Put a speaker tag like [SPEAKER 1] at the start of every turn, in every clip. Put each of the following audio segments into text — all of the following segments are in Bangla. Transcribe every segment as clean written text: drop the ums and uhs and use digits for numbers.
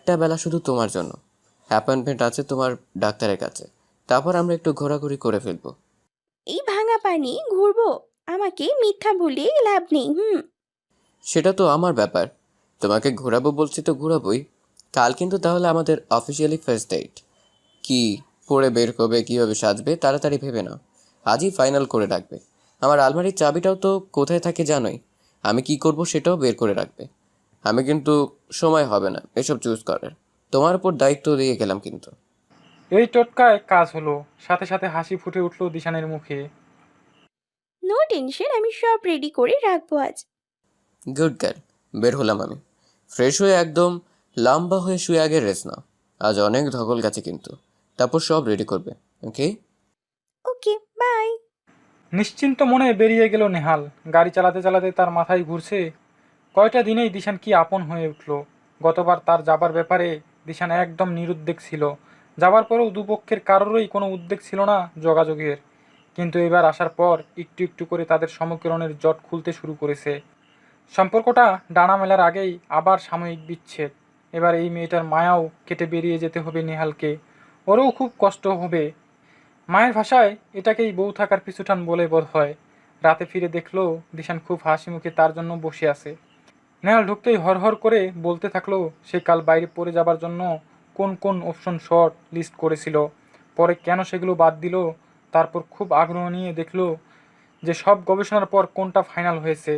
[SPEAKER 1] একটা বেলা শুধু তোমার জন্য। অ্যাপয়েন্টমেন্ট আছে তোমার ডাক্তারের কাছে। তারপর আমরা একটু ঘোরাঘুরি করে ফেলবো।
[SPEAKER 2] এই ভাঙা পানি ঘুরবো? আমাকে মিথ্যা বলিয়ে লাভ নেই।
[SPEAKER 1] সেটা তো আমার ব্যাপার। তোমাকে ঘোরাবো বলছি তো ঘোরাবোই। কাল কিন্তু তাহলে আমাদের অফিসিয়ালি ফার্স্ট ডেট। কি পরে বের করবে, কীভাবে সাজবে তাড়াতাড়ি ভেবে নাও। আজই ফাইনাল করে রাখবে। আমার আলমারির চাবিটাও তো কোথায় থাকে জানোই। আমি কি করব সেটাও বের করে রাখবে। আমি কিন্তু সময় হবে না এসব চুজ করার। তোমার উপর দায়িত্ব দিয়ে গেলাম কিন্তু।
[SPEAKER 3] এই টোটকায় কাজ হলো। সাথে সাথে হাসি ফুটে উঠল দিশানের মুখে।
[SPEAKER 2] নো টেনশন, আমি সব রেডি করে রাখবো আজ।
[SPEAKER 1] Good girl. বের হলাম আমি। ফ্রেশ হয়ে একদম লম্বা হয়ে শুয়ে আগে রেস্ট নাও। আজ অনেক ধকল গেছে কিন্তু। তারপর সব রেডি করবে। ওকে।
[SPEAKER 2] ওকে, বাই।
[SPEAKER 3] নিশ্চিন্ত মনে বেরিয়ে গেল নেহাল। গাড়ি চালাতে চালাতে তার মাথায় ঘুরছে, কয়টা দিনেই দিশান কি আপন হয়ে উঠল। গতবার তার যাবার ব্যাপারে দিশান একদম নিরুদ্বেগ ছিল। যাবার পরেও দুপক্ষের কারোরই কোনো উদ্বেগ ছিল না যোগাযোগের। কিন্তু এবার আসার পর একটু একটু করে তাদের সমীকরণের জট খুলতে শুরু করেছে। সম্পর্কটা ডানা মেলার আগেই আবার সাময়িক বিচ্ছেদ। এবার এই মেয়েটার মায়াও কেটে বেরিয়ে যেতে হবে নেহালকে। ওরও খুব কষ্ট হবে। মায়ের ভাষায় এটাকেই বউ থাকার পিছুটান বলে বোধ হয়। রাতে ফিরে দেখলো দিশান খুব হাসি মুখে তার জন্য বসে আছে। নেহাল ঢুকতেই হরহর করে বলতে থাকলো সে কাল বাইরে পড়ে যাবার জন্য কোন কোন অপশন শর্ট লিস্ট করেছিল, পরে কেন সেগুলো বাদ দিল। তারপর খুব আগ্রহ নিয়ে দেখলো যে সব গবেষণার পর কোনটা ফাইনাল হয়েছে।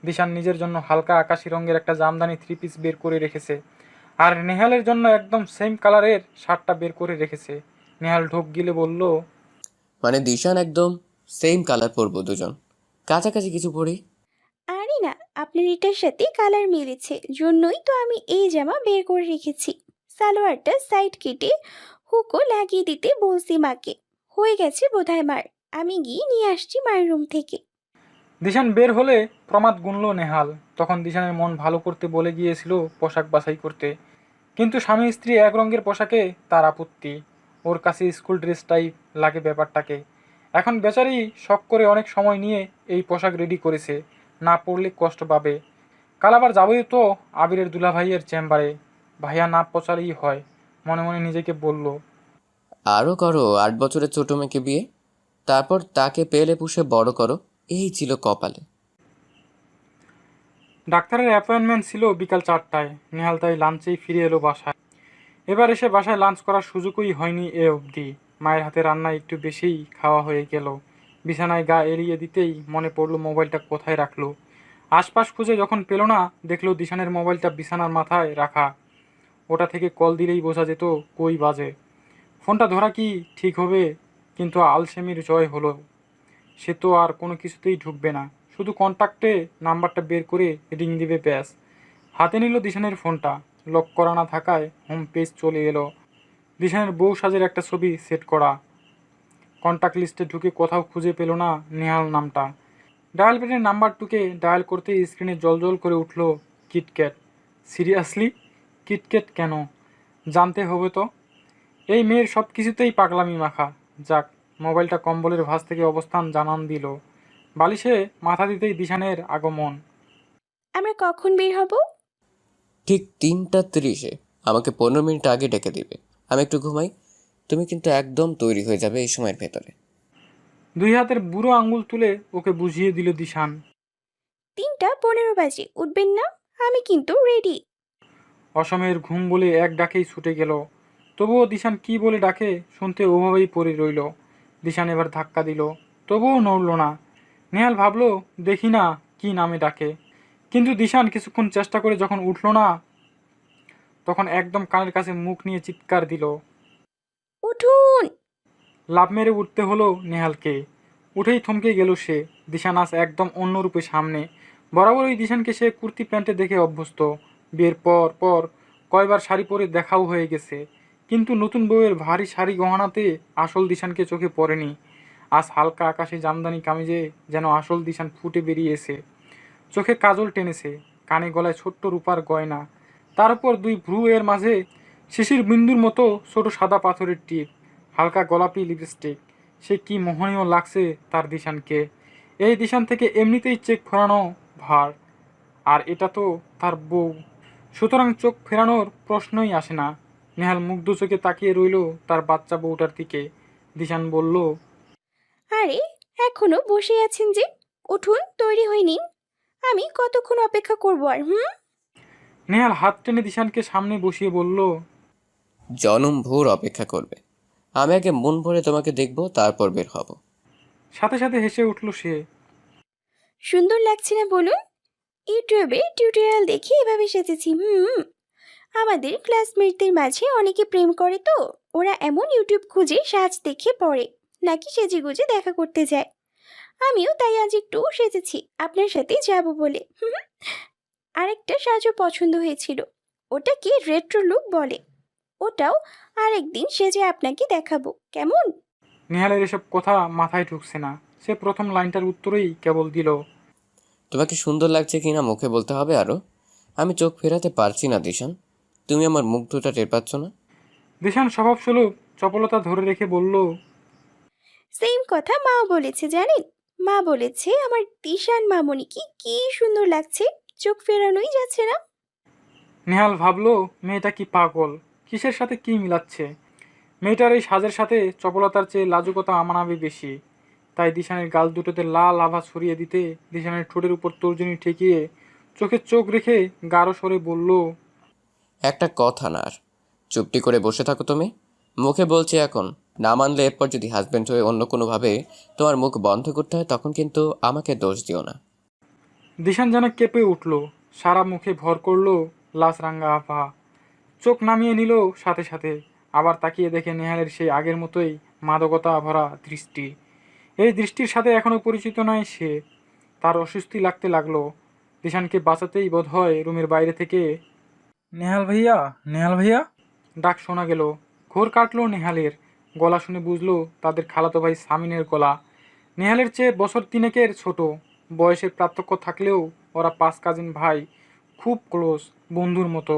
[SPEAKER 3] দিশান নিজের জন্য হালকা আকাশি রঙের একটা জামদানি থ্রি পিস বের করে রেখেছে, আর নেহালের জন্য একদম সেম কালারের শার্টটা বের করে রেখেছে। নেহাল ঢোক গিলে বলল,
[SPEAKER 1] মানে দিশান একদম সেম কালার পরবো দুজন। কাছাকাছি কিছু পরি।
[SPEAKER 2] আরে না, আপনার এটার সাথে কালার মিলেছে জন্যই তো আমি এই জামা বের করে রেখেছি। সালোয়ারটা সাইড কেটে হুকও লাগিয়ে দিতে বলছি মাকে। হয়ে গেছে বোধহয় মার। আমি গিয়ে নিয়ে আসছি মায়ের রুম থেকে।
[SPEAKER 3] দিশান বের হলে প্রমাদ গুনল নেহাল। তখন দিশানের মন ভালো করতে বলে গিয়েছিল পোশাক বাছাই করতে, কিন্তু স্বামী স্ত্রী এক রঙের পোশাকে তার আপত্তি। ওর কাছে স্কুল ড্রেস টাইপ লাগে ব্যাপারটাকে। এখন বেচারি শখ করে অনেক সময় নিয়ে এই পোশাক রেডি করেছে, না পড়লে কষ্ট পাবে। কাল আবার যাবই তো আবিরের দুলাভাইয়ের চেম্বারে। ভাইয়া না পচালেই হয়, মনে মনে নিজেকে বলল।
[SPEAKER 1] আরও করো 8 বছরের ছোট মেয়েকে বিয়ে। তারপর তাকে পেলে পুষে বড় করো। এই ছিল কপালে।
[SPEAKER 3] ডাক্তারের অ্যাপয়েন্টমেন্ট ছিল বিকাল 4টায়। নেহাল তাই লাঞ্চেই ফিরে এলো বাসায়। এবার এসে বাসায় লাঞ্চ করার সুযোগই হয়নি এ অবধি। মায়ের হাতে রান্না একটু বেশিই খাওয়া হয়ে গেল। বিছানায় গা এড়িয়ে দিতেই মনে পড়লো মোবাইলটা কোথায় রাখলো। আশপাশ খুঁজে যখন পেল না, দেখলো দিশানের মোবাইলটা বিছানার মাথায় রাখা। ওটা থেকে কল দিলেই বোঝা যেত কই বাজে। ফোনটা ধরা কি ঠিক হবে, কিন্তু আলসেমির জয় হলো। সে তো আর কোনো কিছুতেই ঢুকবে না, শুধু কন্টাক্টে নাম্বারটা বের করে রিং দিবে ব্যাস। হাতে নিল দিশানের ফোনটা। লক করা না থাকায় হোম পেজ চলে এলো। দিশানের বউ সাজের একটা ছবি সেট করা। কন্টাক্ট লিস্টে ঢুকে কোথাও খুঁজে পেল না নেহাল নামটা। ডায়াল প্যাডের নাম্বারটুকে ডায়াল করতেই স্ক্রিনে জলজল করে উঠল কিটক্যাট। সিরিয়াসলি? কিটক্যাট কেন? জানতে হবে তো। এই মেয়ের সব কিছুতেই পাগলামি মাখা। যাক, মোবাইলটা কম্বলের ভাঁজ থেকে অবস্থান জানান দিল। বালিশে মাথা দিতেই দিশানের আগমন।
[SPEAKER 2] আমরা কখন বের হব?
[SPEAKER 1] ঠিক 3টা 30-এ। আমাকে 15 মিনিট আগে ডেকে দিবে। আমি একটু ঘুমাই। তুমি কিন্তু একদম তৈরি হয়ে যাবে এই সময়ের ভেতরে।
[SPEAKER 3] দুই হাতের বুড়ো আঙ্গুল তুলে ওকে বুঝিয়ে দিল দিশান।
[SPEAKER 2] 3:15 বাজে উঠবেন না? আমি কিন্তু রেডি।
[SPEAKER 3] অসময়ের ঘুম বলে এক ডাকেই ছুটে গেল। তবুও দিশান কি বলে ডাকে শুনতে ওভাবেই পড়ে রইল। দিশান এবার ধাক্কা দিল, তবুও নড়ল না। নেহাল ভাবলো দেখি না কি নামে ডাকে। কিন্তু দিশান কিছুক্ষণ চেষ্টা করে যখন উঠল না, তখন একদম কানের কাছে মুখ নিয়ে চিৎকার দিল।
[SPEAKER 2] উঠুন!
[SPEAKER 3] লাফ মেরে উঠতে হলো নেহালকে। উঠেই থমকে গেল সে। দিশান আজ একদম অন্য রূপে সামনে। বরাবরই দিশানকে সে কুর্তি প্যান্টে দেখে অভ্যস্ত। বিয়ের পর পর কয়বার শাড়ি পরে দেখাও হয়ে গেছে, কিন্তু নতুন বউয়ের ভারী শাড়ি গহনাতে আসল দিশানকে চোখে পড়েনি। আজ হালকা আকাশে জামদানি কামিজে যেন আসল দিশান ফুটে বেরিয়েছে। চোখে কাজল টেনেছে, কানে গলায় ছোট্ট রূপার গয়না, তার উপর দুই ভ্রু এর মাঝে শিশির বিন্দুর মতো ছোট সাদা পাথরের টিপ, হালকা গোলাপি লিপস্টিক। সে কি মোহনীয় লাগছে তার দিশানকে। এই দিশান থেকে এমনিতেই চেক ফোরানো ভার, আর এটা তো তার বউ। সুতরাং চোখ ফেরানোর প্রশ্নই আসে না। নেহাল মুগ্ধ চোখে তাকিয়ে রইল তার বাচ্চা বউটার দিকে। দিশান বলল,
[SPEAKER 2] আরে, এখনো বসে আছেন যে? উঠুন, তৈরি হয়ে নিন। আমি কতক্ষণ অপেক্ষা করবো আর?
[SPEAKER 3] নেহাল হাত টেনে দিশানকে সামনে বসিয়ে বলল,
[SPEAKER 1] জনম ভোর অপেক্ষা করবে। আমি আগে মন ভরে তোমাকে দেখব, তারপর বের হব।
[SPEAKER 3] সাথে সাথে হেসে উঠল সে।
[SPEAKER 2] সুন্দর লাগছে না বলুন? ইউটিউবে টিউটোরিয়াল দেখে এভাবে সেজেছি। আমাদের ক্লাসমেটদের মাঝে অনেকে প্রেম করে তো, ওরা এমন ইউটিউব খুঁজে সাজ দেখে পড়ে, নাকি সেজেগুজে দেখা করতে যায়। আমিও তাই আজ একটু সেজেছি আপনার সাথে যাব বলে। আরেকটা সাজও পছন্দ হয়েছিল, ওটাকে রেট্রো লুক বলে। ওটাও আরেকদিন সেজে আপনাকে দেখাবো, কেমন?
[SPEAKER 3] নেহালের এসব কথা মাথায় ঢুকছে না। সে প্রথম লাইনটার উত্তরেই কেবল দিল,
[SPEAKER 1] তোমাকে সুন্দর লাগছে কিনা মুখে বলতে হবে আরও। আমি চোখ ফেরাতে পারছি না দিশান। তুমি আমার মুগ্ধটা টের পাচ্ছ না?
[SPEAKER 3] দিশান স্বভাবস্বরূপ চপলতা ধরে রেখে বলল,
[SPEAKER 2] সেম কথা মাও বলেছে জানেন। মা বলেছে আমার দিশান মামনিকে কি সুন্দর লাগছে, চোখ ফেরানোই যাচ্ছে না।
[SPEAKER 3] নেহাল ভাবল মেয়েটা কি পাগল, কিসের সাথে কি মিলাচ্ছে। মেয়েটার এই সাজের সাথে চপলতার চেয়ে লাজুকতা আমানাবে বেশি। তাই দিশানের গাল দুটোতে লাল আভা ছড়িয়ে দিতে দিশানের ঠোঁটের উপর তর্জনী ঠেকিয়ে চোখে চোখ রেখে গাঢ় স্বরে বলল,
[SPEAKER 1] একটা কথা না আর। চুপটি করে বসে থাকো তুমি। মুখে বলছি এখন। না মানলে এরপর যদি হাজবেন্ড হয়ে অন্য কোনোভাবে তোমার মুখ বন্ধ করতে হয়, তখন কিন্তু আমাকে দোষ দিও না।
[SPEAKER 3] দিশান যেন কেঁপে উঠল, সারা মুখে ভর করল লাস রাঙ্গা আভা। চোখ নামিয়ে নিল সাথে সাথে, আবার তাকিয়ে দেখে নেহালের সেই আগের মতোই মাদকতা ভরা দৃষ্টি। এই দৃষ্টির সাথে এখনো পরিচিত নয় সে। তার অস্বস্তি লাগতে লাগলো। দিশানকে বাঁচাতেই বোধহয় রুমের বাইরে থেকে নেহাল ভাইয়া, নেহাল ভাইয়া ডাক শোনা গেল। ঘোর কাটলো নেহালের। গলা শুনে বুঝলো তাদের খালাতো ভাই সামিনের গলা। নেহালের চেয়ে বছর তিনেকের ছোট, বয়সের পার্থক্য থাকলেও ওরা 5 কাজিন ভাই, খুব ক্লোজ, বন্ধুর মতো।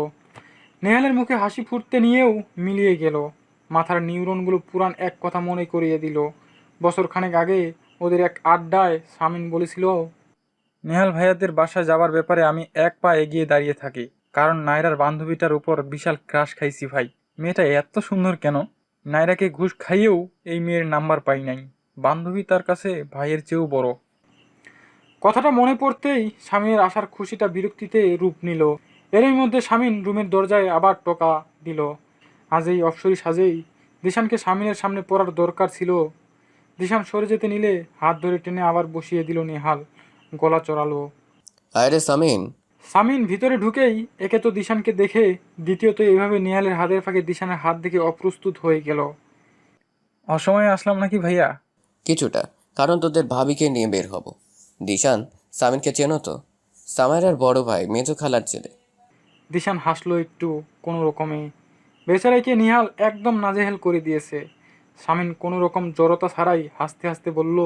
[SPEAKER 3] নেহালের মুখে হাসি ফুটতে নিয়েও মিলিয়ে গেল। মাথার নিউরনগুলো পুরান এক কথা মনে করিয়ে দিল। বছরখানেক আগে ওদের এক আড্ডায় সামিন বলেছিল, নেহাল ভাইয়াদের বাসায় যাবার ব্যাপারে আমি এক পা এগিয়ে দাঁড়িয়ে থাকি, কারণ নায়রার বান্ধবীটার উপর বিশাল ক্রাশ খাইছি ভাই। মেয়েটা এত সুন্দর কেন? নায়রাকে ঘুষ খাইয়েও এই মেয়ের নাম্বার পাই নাই। বান্ধবী তার কাছে ভাইয়ের চেয়েও বড়। কথাটা মনে পড়তেই স্বামীর আসার খুশিটা বিরক্তিতে রূপ নিল। এরই মধ্যে স্বামীন রুমের দরজায় আবার টোকা দিল। আজ এই অপসরী সাজেই দিশানকে স্বামীনের সামনে পড়ার দরকার ছিল। দিশান সরে যেতে নিলে হাত ধরে টেনে আবার বসিয়ে দিল নেহাল। গলা চড়ালো।
[SPEAKER 1] আরে সামিন।
[SPEAKER 3] সামিন ভিতরে ঢুকেই একে তো দিশানকে দেখে, দ্বিতীয়ত এইভাবে নেহালের হাতের ফাঁকে দিশানের হাত দেখে অপ্রস্তুত হয়ে গেল। অসময়ে আসলাম নাকি ভাইয়া?
[SPEAKER 1] কিছুটা। কারণ তোদের ভাবিকে নিয়ে বের হব। দিশান, সামিনকে চেনো তো? সামাইরার বড় ভাই, মেজো খালার ছেলে।
[SPEAKER 3] দিশান হাসলো একটু কোনো রকমে। বেচারাইকে নিহাল একদম নাজেহাল করে দিয়েছে। স্বামীন কোনো রকম জড়তা ছাড়াই হাসতে হাসতে বলল,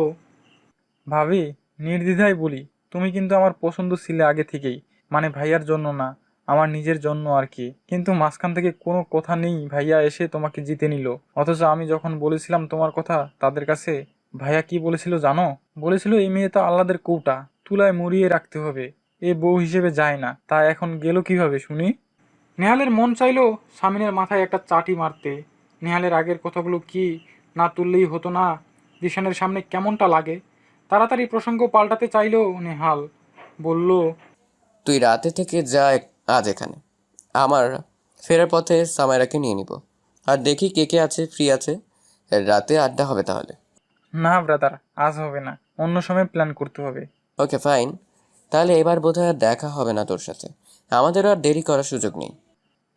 [SPEAKER 3] ভাবি, নির্দ্বিধায় বলি, তুমি কিন্তু আমার পছন্দ ছিলে আগে থেকেই। মানে ভাইয়ার জন্য না, আমার নিজের জন্য আর কি। কিন্তু মাঝখান থেকে কোনো কথা নেই ভাইয়া এসে তোমাকে জিতে নিল। অথচ আমি যখন বলেছিলাম তোমার কথা তাদের কাছে, ভাইয়া কি বলেছিল জানো? বলেছিল এই মেয়ে তো আল্লাদের কৌটা, তুলায় মুড়িয়ে রাখতে হবে, এ বউ হিসেবে যায় না। তা এখন গেল কিভাবে শুনি? নেহালের মন চাইলো স্বামীনের মাথায় একটা চাটি মারতে। নেহালের আগের কথাগুলো কি না তুললেই হতো না? দিশানের সামনে কেমনটা লাগে। তাড়াতাড়ি প্রসঙ্গ পাল্টাতে চাইলো নেহাল। বলল,
[SPEAKER 1] তুই রাতে থেকে যা আজ এখানে। আমার ফেরার পথে সামাইরাকে নিয়ে নিব। আর দেখি কে কে আছে, ফ্রি আছে। রাতে আড্ডা হবে তাহলে।
[SPEAKER 3] না ব্রাদার, আজ হবে না, অন্য সময় প্ল্যান করতে হবে।
[SPEAKER 1] Okay fine. তাহলে এবার বোধহয় আর দেখা হবে না তোর সাথে। আমাদেরও আর দেরি করার সুযোগ নেই।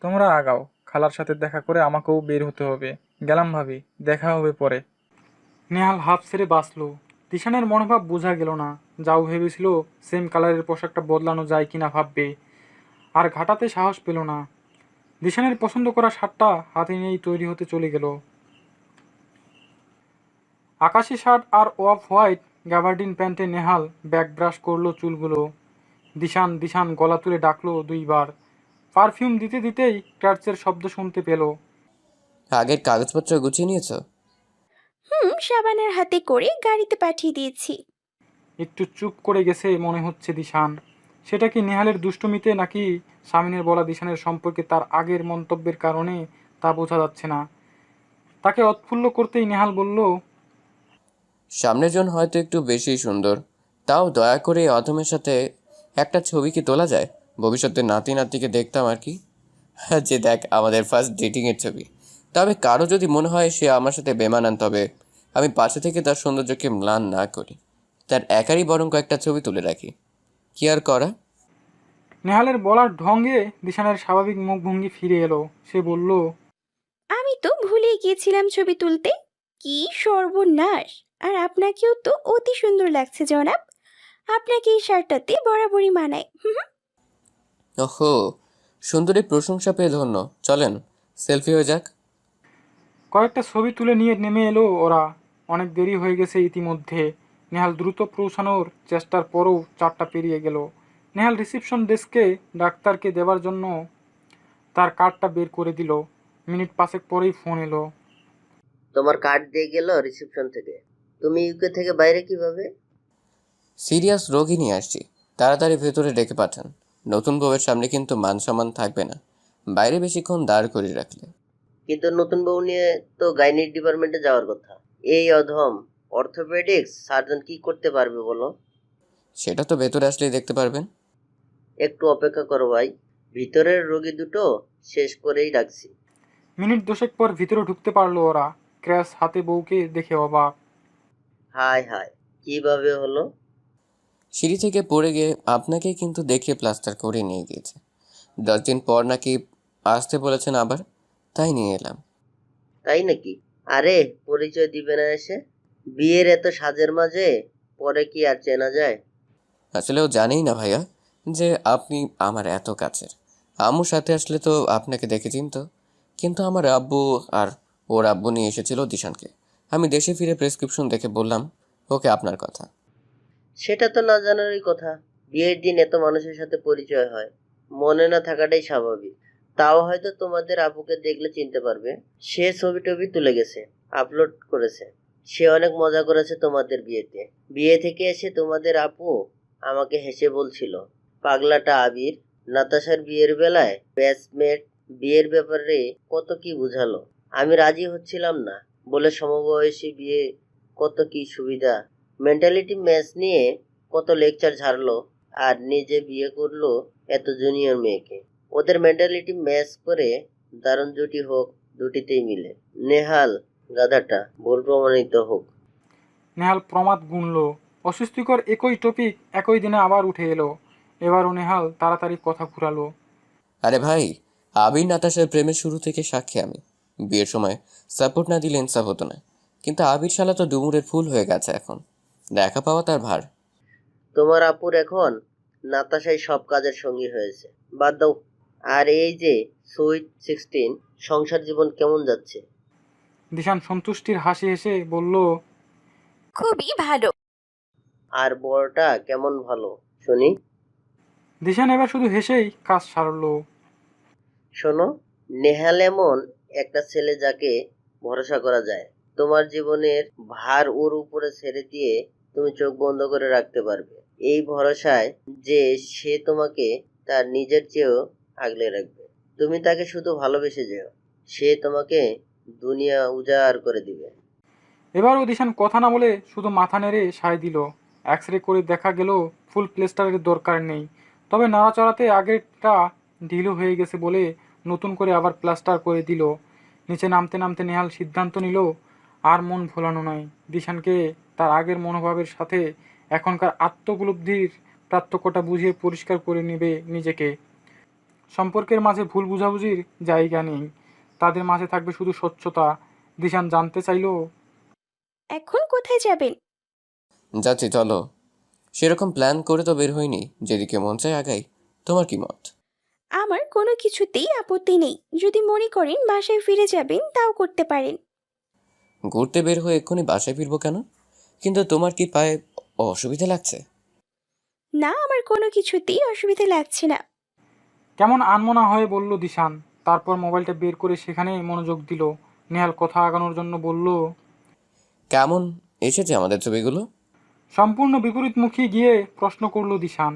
[SPEAKER 3] তোমরা আগাও, খালার সাথে দেখা করে আমাকেও বের হতে হবে। গেলাম ভাবি, দেখা হবে পরে। নেহাল হাফ ছেড়ে বাঁচলো। দিশানের মনোভাব বোঝা গেল না। যাও ভেবেছিল সেম কালারের পোশাকটা বদলানো যায় কিনা ভাববে, আর ঘাটাতে সাহস পেল না। দিশানের পছন্দ করা শার্টটা হাতে নিয়েই তৈরি হতে চলে গেল। আকাশি শার্ট আর অফ হোয়াইট গ্যাবার্ডিন প্যান্টে নেহাল ব্যাক ব্রাশ করলো চুলগুলো। দিশান দিশান গলা তুলে ডাকলো 2 বার। পারফিউম দিতে দিতেই ক্রার্চের শব্দ শুনতে পেল।
[SPEAKER 1] আগের কাগজপত্র গুছিয়ে নিয়েছো?
[SPEAKER 2] সাবানের হাতে করে গাড়িতে পাঠিয়ে দিয়েছি।
[SPEAKER 3] একটু চুপ করে গেছে মনে হচ্ছে দিশান। সেটা কি নেহালের দুষ্টুমিতে নাকি স্বামীনের বলা দিশানের সম্পর্কে তার আগের মন্তব্যের কারণে তা বোঝা যাচ্ছে না। তাকে অৎফুল্ল করতেই নেহাল বলল,
[SPEAKER 1] সামনের জন হয়তো একটু বেশি সুন্দর, তাও দয়া করে এই অধমের সাথে একটা ছবি কি তোলা যায়? ভবিষ্যতে নাতি নাতিকে দেখতাম আর কি। যে দেখ আমাদের ফার্স্ট ডেটিংয়ের ছবি। তবে কারো যদি মনে হয় সে আমার সাথে বেমানান, তবে আমি পাশে থেকে তার সৌন্দর্যকে ম্লান না করি, তার একারই বরং কয়েকটা ছবি তুলে রাখি। কি আর করা।
[SPEAKER 3] নেহালের বলার ঢঙ্গে দিশানের স্বাভাবিক মুখভঙ্গি ফিরে এলো। সে বলল,
[SPEAKER 2] আমি তো ভুলেই গিয়েছিলাম ছবি তুলতে। কি সর্বনাশ! আর আপনাকেও তো অতি সুন্দর লাগছে জনাব। আপনাকে এই শার্টটাতে বরাবরই মানায়। হুম।
[SPEAKER 1] ওহো, সুন্দরী প্রশংসা পেয়ে ধন্য। চলেন সেলফি হয়ে যাক।
[SPEAKER 3] কয়েকটা ছবি তুলে নিয়ে নেমে এলো ওরা। অনেক দেরি হয়ে গেছে ইতিমধ্যে। নেহাল দ্রুত পৌঁছানোর চেষ্টার পরও 4টা পেরিয়ে গেল। নেহাল রিসিপশন ডেস্কে ডাক্তারকে দেবার জন্য তার কার্ডটা বের করে দিল। মিনিট 5 পরেই ফোন এলো।
[SPEAKER 4] তোমার কার্ড দিয়ে গেল রিসেপশন থেকে। তুমি ইউকে থেকে বাইরে কিভাবে?
[SPEAKER 1] সিরিয়াস রোগী নিয়ে আসছি, তাড়াতাড়ি ভেতরে ডেকে পাঠান। নতুন বউয়ের সামনে কিন্তু মান সম্মান থাকবে না, বাইরে বেশিক্ষণ দাঁড় করিয়ে রাখলে।
[SPEAKER 4] কিন্তু নতুন বউ নিয়ে তো গাইনিক ডিপার্টমেন্টে যাওয়ার কথা। এই অধম অর্থোপেডিক্স সার্জন কি করতে পারবে বলো?
[SPEAKER 1] সেটা তো ভেতরে আসলেই দেখতে পারবেন।
[SPEAKER 4] একটু অপেক্ষা করো ভাই, ভিতরের রোগী দুটো শেষ করেই রাখছি।
[SPEAKER 3] মিনিট 2 পর ভিতরে ঢুকতে পারলো ওরা। ক্র্যাশ হাতে বউকে দেখে অবাক।
[SPEAKER 4] হায় হায়, কিভাবে হলো?
[SPEAKER 1] সিঁড়ি থেকে পড়ে গিয়ে আপনাকে কিন্তু দেখিয়ে প্লাস্টার করে নিয়ে গিয়েছে। 10 দিন পর নাকি আসতে বলেছেন আবার, তাই নিয়ে এলাম।
[SPEAKER 4] তাই নাকি? আরে, পরিচয় দিবে না এসে? বিয়ের এত সাজের মাঝে পরে কি আর চেনা যায়?
[SPEAKER 1] আসলে ও জানেই না ভাইয়া যে আপনি আমার এত কাছের। আম্মুর সাথে আসলে তো আপনাকে দেখে চিনতো, কিন্তু আমার আব্বু আর ওর আব্বু নিয়ে এসেছিল দিশানকে। আমি দেশে ফিরে প্রেসক্রিপশন দেখে বললাম ওকে আপনার কথা।
[SPEAKER 4] সেটা তো না জানারই কথা। বিয়ের দিন এত মানুষের সাথে পরিচয় হয়, মনে না থাকাটাই স্বাভাবিক। তাও হয়তো তোমাদের আপুকে দেখলে চিনতে পারবে। সে ছবি টবি তুলে গেছে, আপলোড করেছে। সে অনেক মজা করেছে তোমাদের বিয়েতে। বিয়ে থেকে এসে তোমাদের আপু আমাকে হেসে বলছিল, পাগলাটা আবির নাতাশার বিয়ের বেলায় ব্যাচমেট বিয়ের ব্যাপারে কত কি বুঝালো। আমি রাজি হচ্ছিলাম না বলে সমবয়সী বিয়ে কত কি সুবিধা, মেন্টালিটি ম্যাচ নিয়ে কত লেকচার ঝাড়লো, আর নিজে বিয়ে করলো এত জুনিয়র মেয়েকে। ওদের মেন্টালিটি ম্যাচ করে দারুণ জুটি হোক, দুটিতেই মিলে। নেহাল গাধাটা ভুল প্রমাণিত হোক।
[SPEAKER 3] নেহাল প্রমাদ গুনল। অস্বস্তিকর একই টপিক একই দিনে আবার উঠে এলো। এবারও নেহাল তাড়াতাড়ি কথা ঘুরালো।
[SPEAKER 1] আরে ভাই, আবির নাতাশার প্রেমের শুরু থেকে সাক্ষী আমি। বিয়ের সময় সাপোর্ট না দিলে ইনসাফ হতো না, কিন্তু আবির শালা তো ডুমুরের ফুল হয়ে গেছে এখন, দেখা পাওয়া তার ভার।
[SPEAKER 4] তোমার আপুর এখন নাতাশাই সব কাজের সঙ্গী হয়েছে। বাদ দাও। আর এই যে সুইট 16, সংসার জীবন কেমন যাচ্ছে?
[SPEAKER 3] দিশান সন্তুষ্টির হাসি হেসে বলল,
[SPEAKER 2] খুবই ভালো।
[SPEAKER 4] আর বড়টা কেমন ভালো শুনি?
[SPEAKER 3] দিশান এবার শুধু হেসেই কাজ সারলো।
[SPEAKER 4] শোনো, নেহাল এমন একটা ছেলে যাকে ভরসা করা যায়। তোমার জীবনের ভার ওর উপরে ছেড়ে দিয়ে তুমি চোখ বন্ধ করে রাখতে পারবে, এই ভরসায় যে সে তোমাকে তার নিজের চেয়েও আগলে রাখবে। তুমি তাকে শুধু ভালোবেসে যেও, সে তোমাকে দুনিয়া উজাড় করে দিবে।
[SPEAKER 3] এবারও দিশান কথা না বলে শুধু মাথা নেড়ে সায় দিল। এক্স-রে করে দেখা গেল ফুল প্লেস্টারের দরকার নেই, তবে নাড়াচাড়াতে আগেরটা ঢিলু হয়ে গেছে বলে নতুন করে আবার প্লাস্টার করে দিল। নিচে নামতে নামতে নেহাল সিদ্ধান্ত নিল আর মন ভোলানো নয়। দিশানকে তার আগের মনোভাবের সাথে এখনকার আত্মোপলব্ধির পার্থক্যটা বুঝিয়ে পরিষ্কার করে নেবে নিজেকে। সম্পর্কের মাঝে ভুল বুঝাবুঝির জায়গা নেই, তাদের মাঝে থাকবে শুধু স্বচ্ছতা। দিশান জানতে চাইল,
[SPEAKER 2] এখন কোথায় যাবেন?
[SPEAKER 1] যাচ্ছি চলো। সেরকম প্ল্যান করে তো বের হইনি, যেদিকে মন চায় আগাই। তোমার কি মত?
[SPEAKER 2] আমার কোনো কিছুতেই আপত্তি নেই। যদি মনে করেন বাসায় ফিরে যাবেন তাও করতে পারেন।
[SPEAKER 1] ঘুরতে বের হয়ে এক্ষুনি বাসায় ফিরবো কেন? কিন্তু তোমার কি পায়ে অসুবিধা লাগছে?
[SPEAKER 2] না, আমার কোনো কিছুতেই অসুবিধা লাগছে না।
[SPEAKER 3] কেমন আনমনা হয়ে বলল দিশান। তারপর মোবাইলটা বের করে সেখানে মনোযোগ দিল। নেহাল কথা আগানোর জন্য বলল,
[SPEAKER 1] কেমন এসেছে আমাদের ছবিগুলো?
[SPEAKER 3] সম্পূর্ণ বিপরীতমুখী গিয়ে প্রশ্ন করল দিশান।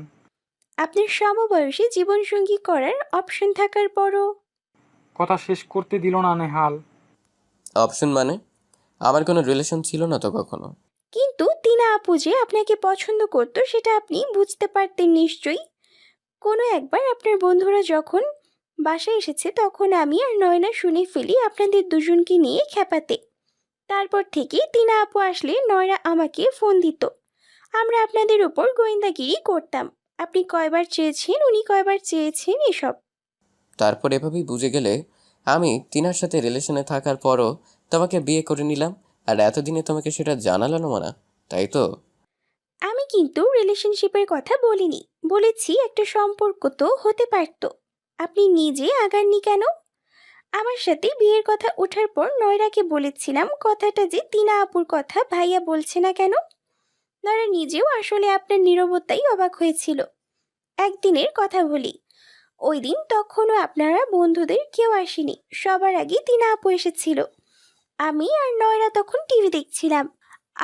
[SPEAKER 2] আপনার সমবয়সী জীবনসঙ্গী করার অপশন থাকার পরও।
[SPEAKER 3] কথা শেষ করতে দিল না নেহাল।
[SPEAKER 1] অপশন মানে? আমার কোনো রিলেশন ছিল না তো কখনো।
[SPEAKER 2] কিন্তু টিনা আপু যে আপনাকে পছন্দ করতো সেটা আপনি বুঝতে পারতেন নিশ্চয়ই। কোনো একবার আপনার বন্ধুরা যখন বাসায় এসেছে তখন আমি আর নয়না শুনে ফেলি আপনাদের দুজনকে নিয়ে খেপাতে। তারপর থেকে টিনা আপু আসলে নয়না আমাকে ফোন দিত। আমরা আপনাদের উপর গোয়েন্দাগিরি করতাম। আপনি কয়বার চেয়েছেন, উনি কয়বার চেয়েছেন, এসব।
[SPEAKER 1] তারপর এভাবেই বুঝে গেলে আমি তিনার সাথে রিলেশনে থাকার পরও তোমাকে বিয়ে করে নিলাম, আর এতদিনে তোমাকে সেটা জানালাম না, তাই তো?
[SPEAKER 2] আমি কিন্তু রিলেশনশিপের কথা বলিনি, বলেছি একটা সম্পর্ক তো হতে পারত। আপনি নিজে আগাননি কেন? আমার সাথে বিয়ের কথা ওঠার পর নয়রাকে বলেছিলাম কথাটা যে টিনা আপুর কথা ভাইয়া বলছে না কেন। নয়রা নিজেও আসলে আপনার নীরবতাই অবাক হয়েছিল। একদিনের কথা বলি, ওই দিন তখনও আপনারা বন্ধুদের কেউ আসেনি, সবার আগে টিনা আপু এসেছিল। আমি আর নয়রা তখন টিভি দেখছিলাম।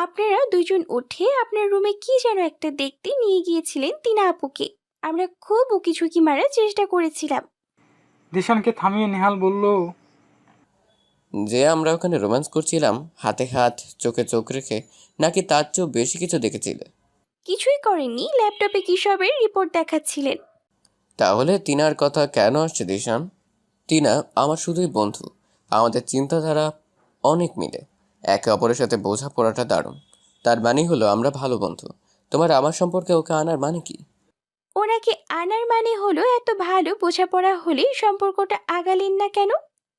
[SPEAKER 2] আপনারা দুজন উঠে আপনার রুমে কি যেন একটা দেখতে নিয়ে গিয়েছিলেন টিনা আপুকে। আমরা খুব উকিঝুঁকি মারার চেষ্টা করেছিলাম।
[SPEAKER 3] দিশানকে থামিয়ে নেহাল বলল,
[SPEAKER 1] যে আমরা ওখানে রোম্যান্স করছিলাম হাতে হাত চোখে চোখ রেখে, নাকি তার চেয়েও বেশি কিছু দেখেছিলে?
[SPEAKER 2] কিছুই করেননি, ল্যাপটপে কিসবের রিপোর্ট দেখাচ্ছিলেন।
[SPEAKER 1] তাহলে টিনার কথা কেন আসছে দিশান? টিনা আমার শুধুই বন্ধু, আমাদের চিন্তাধারা অনেক মিলে, একে অপরের সাথে বোঝাপড়াটা দারুণ। তার মানে হলো আমরা ভালো বন্ধু। তোমার আমার সম্পর্কে ওকে আনার মানে কি?
[SPEAKER 2] ওনাকে আনার মানে হলো এত ভালো বোঝাপড়া হলে সম্পর্কটা আগালেন না কেন?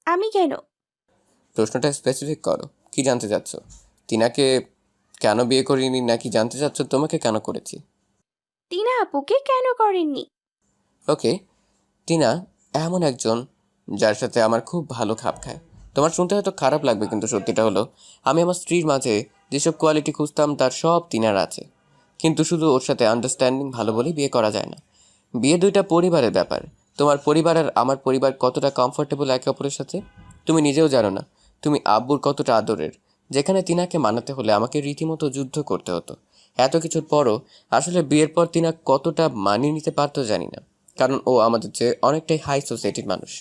[SPEAKER 2] আমি কেন?
[SPEAKER 1] প্রশ্নটা স্পেসিফিক করো, কি জানতে চাচ্ছ? টিনাকে কেন বিয়ে করিনি নাকি জানতে চাচ্ছ তোমাকে কেন করেছি?
[SPEAKER 2] টিনা আপুকে কেন করেননি?
[SPEAKER 1] ওকে, টিনা এমন একজন যার সাথে আমার খুব ভালো খাপ খায়। তোমার শুনতে হয়তো খারাপ লাগবে, কিন্তু সত্যিটা হলো আমি আমার স্ত্রীর মাঝে যেসব কোয়ালিটি খুঁজতাম তার সব টিনার আছে। কিন্তু শুধু ওর সাথে আন্ডারস্ট্যান্ডিং ভালো বলেই বিয়ে করা যায় না। বিয়ে দুইটা পরিবারের ব্যাপার। তোমার পরিবার আর আমার পরিবার কতটা কমফোর্টেবল একে অপরের সাথে তুমি নিজেও জানো না। তুমি আব্বুর কতটা আদরের, যেখানে তিনাকে মানাতে হলে আমাকে রীতিমতো যুদ্ধ করতে হতো। এত কিছুর পরও আসলে বিয়ের পর তিনা কতটা মানিয়ে নিতে পারতো জানি না, কারণ ও আমাদের চেয়ে অনেকটাই হাই সোসাইটির মানুষ।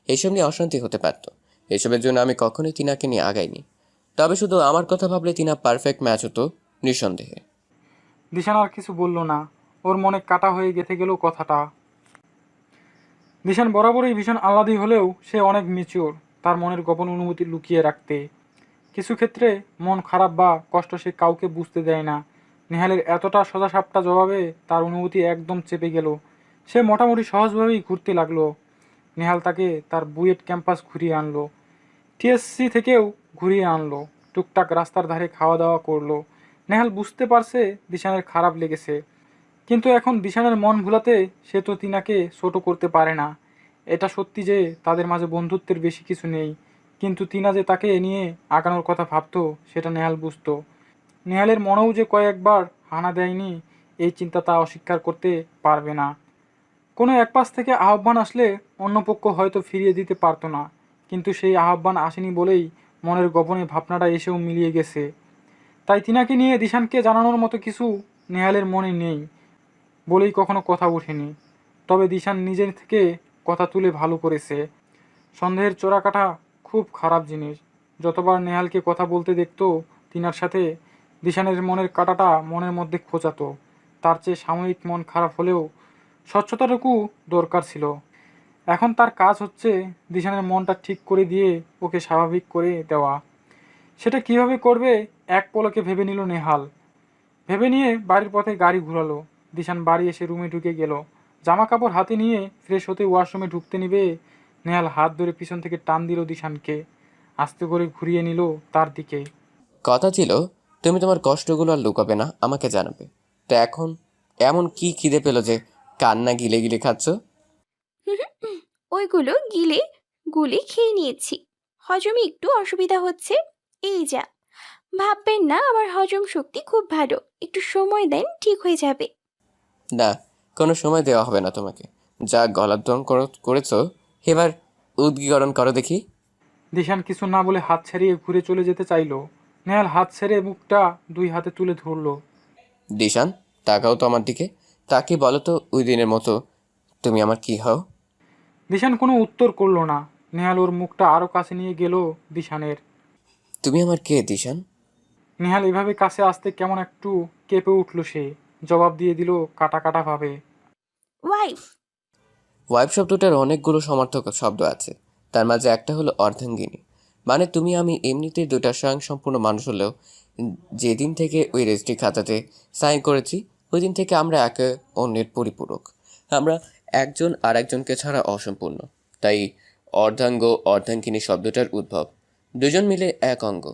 [SPEAKER 1] এইসব নিয়ে অশান্তি হতে পারতো, এসবের জন্য আমি কখনোই তিনাকে নিয়ে আগাইনি। তবে শুধু আমার কথা ভাবলে তিনা পারফেক্ট ম্যাচ হতো নিঃসন্দেহে।
[SPEAKER 3] দিশান আর কিছু বলল না। ওর মনে কাটা হয়ে গেঁথে গেল কথাটা। দিশান বরাবরই ভীষণ আহ্লাদী হলেও সে অনেক ম্যাচিওর তার মনের গোপন অনুভূতি লুকিয়ে রাখতে। কিছু ক্ষেত্রে মন খারাপ বা কষ্ট সে কাউকে বুঝতে দেয় না। নেহালের এতটা সোজাসাপটা জবাবে তার অনুভূতি একদম চেপে গেল। সে মোটামুটি সহজভাবেই ঘুরতে লাগলো। নেহাল তাকে তার বুয়েট ক্যাম্পাস ঘুরিয়ে আনলো, টিএসসি থেকেও ঘুরিয়ে আনলো, টুকটাক রাস্তার ধারে খাওয়া দাওয়া করলো। নেহাল বুঝতে পারছে দিশানের খারাপ লেগেছে, কিন্তু এখন দিশানের মন ভুলাতে সে তো তিনাকে ছোট করতে পারে না। এটা সত্যি যে তাদের মাঝে বন্ধুত্বের বেশি কিছু নেই, কিন্তু তিনা যে তাকে নিয়ে আগানোর কথা ভাবতো সেটা নেহাল বুঝতো। নেহালের মনেও যে কয়েকবার হানা দেয়নি এই চিন্তা তা অস্বীকার করতে পারবে না। কোনো এক পাশ থেকে আহ্বান আসলে অন্য পক্ষ হয়তো ফিরিয়ে দিতে পারতো না, কিন্তু সেই আহ্বান আসেনি বলেই মনের গোপনে ভাবনাটা এসেও মিলিয়ে গেছে। তাই তিনাকে নিয়ে দিশানকে জানানোর মতো কিছু নেহালের মনে নেই বলেই কখনো কথা ওঠেনি। তবে দিশান নিজের থেকে কথা তুলে ভালো করেছে। সন্দেহের চোরাকাটা খুব খারাপ জিনিস। যতবার নেহালকে কথা বলতে দেখতো তিনার সাথে, দিশানের মনের কাঁটাটা মনের মধ্যে খোঁচাতো। তার চেয়ে সাময়িক মন খারাপ হলেও স্বচ্ছতাটুকু দরকার ছিল। এখন তার কাজ হচ্ছে দিশানের মনটা ঠিক করে দিয়ে ওকে স্বাভাবিক করে দেওয়া। সেটা কিভাবে করবে এক পলকে ভেবে নিল নেহাল। ভেবে নিয়ে বাড়ির পথে গাড়ি ঘুরালো। দিশান বাড়ি এসে রুমে ঢুকে গেল। জামা কাপড় হাতে নিয়ে ফ্রেশ হতে ওয়াশরুমে ঢুকতে নিবে, নেহাল হাত ধরে পিছন থেকে টান দিল দিশানকে, আস্তে করে ঘুরিয়ে নিল তার দিকে।
[SPEAKER 1] কথা ছিল তুমি তোমার কষ্টগুলো আর লুকাবে না, আমাকে জানাবে। তো এখন এমন কি খিদে পেলো যে কান্না গিলে গিলে খাচ্ছ?
[SPEAKER 2] ওইগুলো গিলে গুলে খেয়ে নিয়েছি। হজমে একটু অসুবিধা হচ্ছে, এই যা। ভাববেন না, আমার হজম শক্তি খুব ভালো, একটু সময় দেন ঠিক হয়ে যাবে।
[SPEAKER 1] না, কোনো সময় দেওয়া হবে না তোমাকে। যা গলাধন করেছো, এবার উদ্গীকরণ করো দেখি।
[SPEAKER 3] দিশান কিছু না বলে হাত ছাড়িয়ে ঘুরে চলে যেতে চাইলো। নেহাল হাত ছেড়ে মুখটা দুই হাতে তুলে ধরলো।
[SPEAKER 1] দিশান, তাকাও তো আমার দিকে। তাকে বলো তো ওই দিনের মতো তুমি আমার কি হও?
[SPEAKER 3] দিশান কোনো উত্তর করলো না। নেহাল ওর মুখটা আরও কাছে নিয়ে গেল দিশানের।
[SPEAKER 1] তুমি আমার কে দিশান?
[SPEAKER 3] নেহাল এভাবে কাছে আসতে কেমন একটু কেঁপে উঠল সে। জবাব দিয়ে দিল কাটা কাটা ভাবে।
[SPEAKER 2] ওয়াইফ।
[SPEAKER 1] ওয়াইফ শব্দটার অনেকগুলো সমার্থক শব্দ আছে, তার মাঝে একটা হলো অর্ধাঙ্গিনী। মানে তুমি আমি এমনিতেই দুটা স্বয়ংসম্পূর্ণ মানুষ হলেও যেদিন থেকে ওই রেজিস্ট্রি খাতাতে সাইন করেছি ওই দিন থেকে আমরা একে অন্যের পরিপূরক। আমরা একজন আর একজনকে ছাড়া অসম্পূর্ণ। তাই অর্ধাঙ্গ অর্ধাঙ্গিনী শব্দটার উদ্ভব। দুজন মিলে এক অঙ্গ।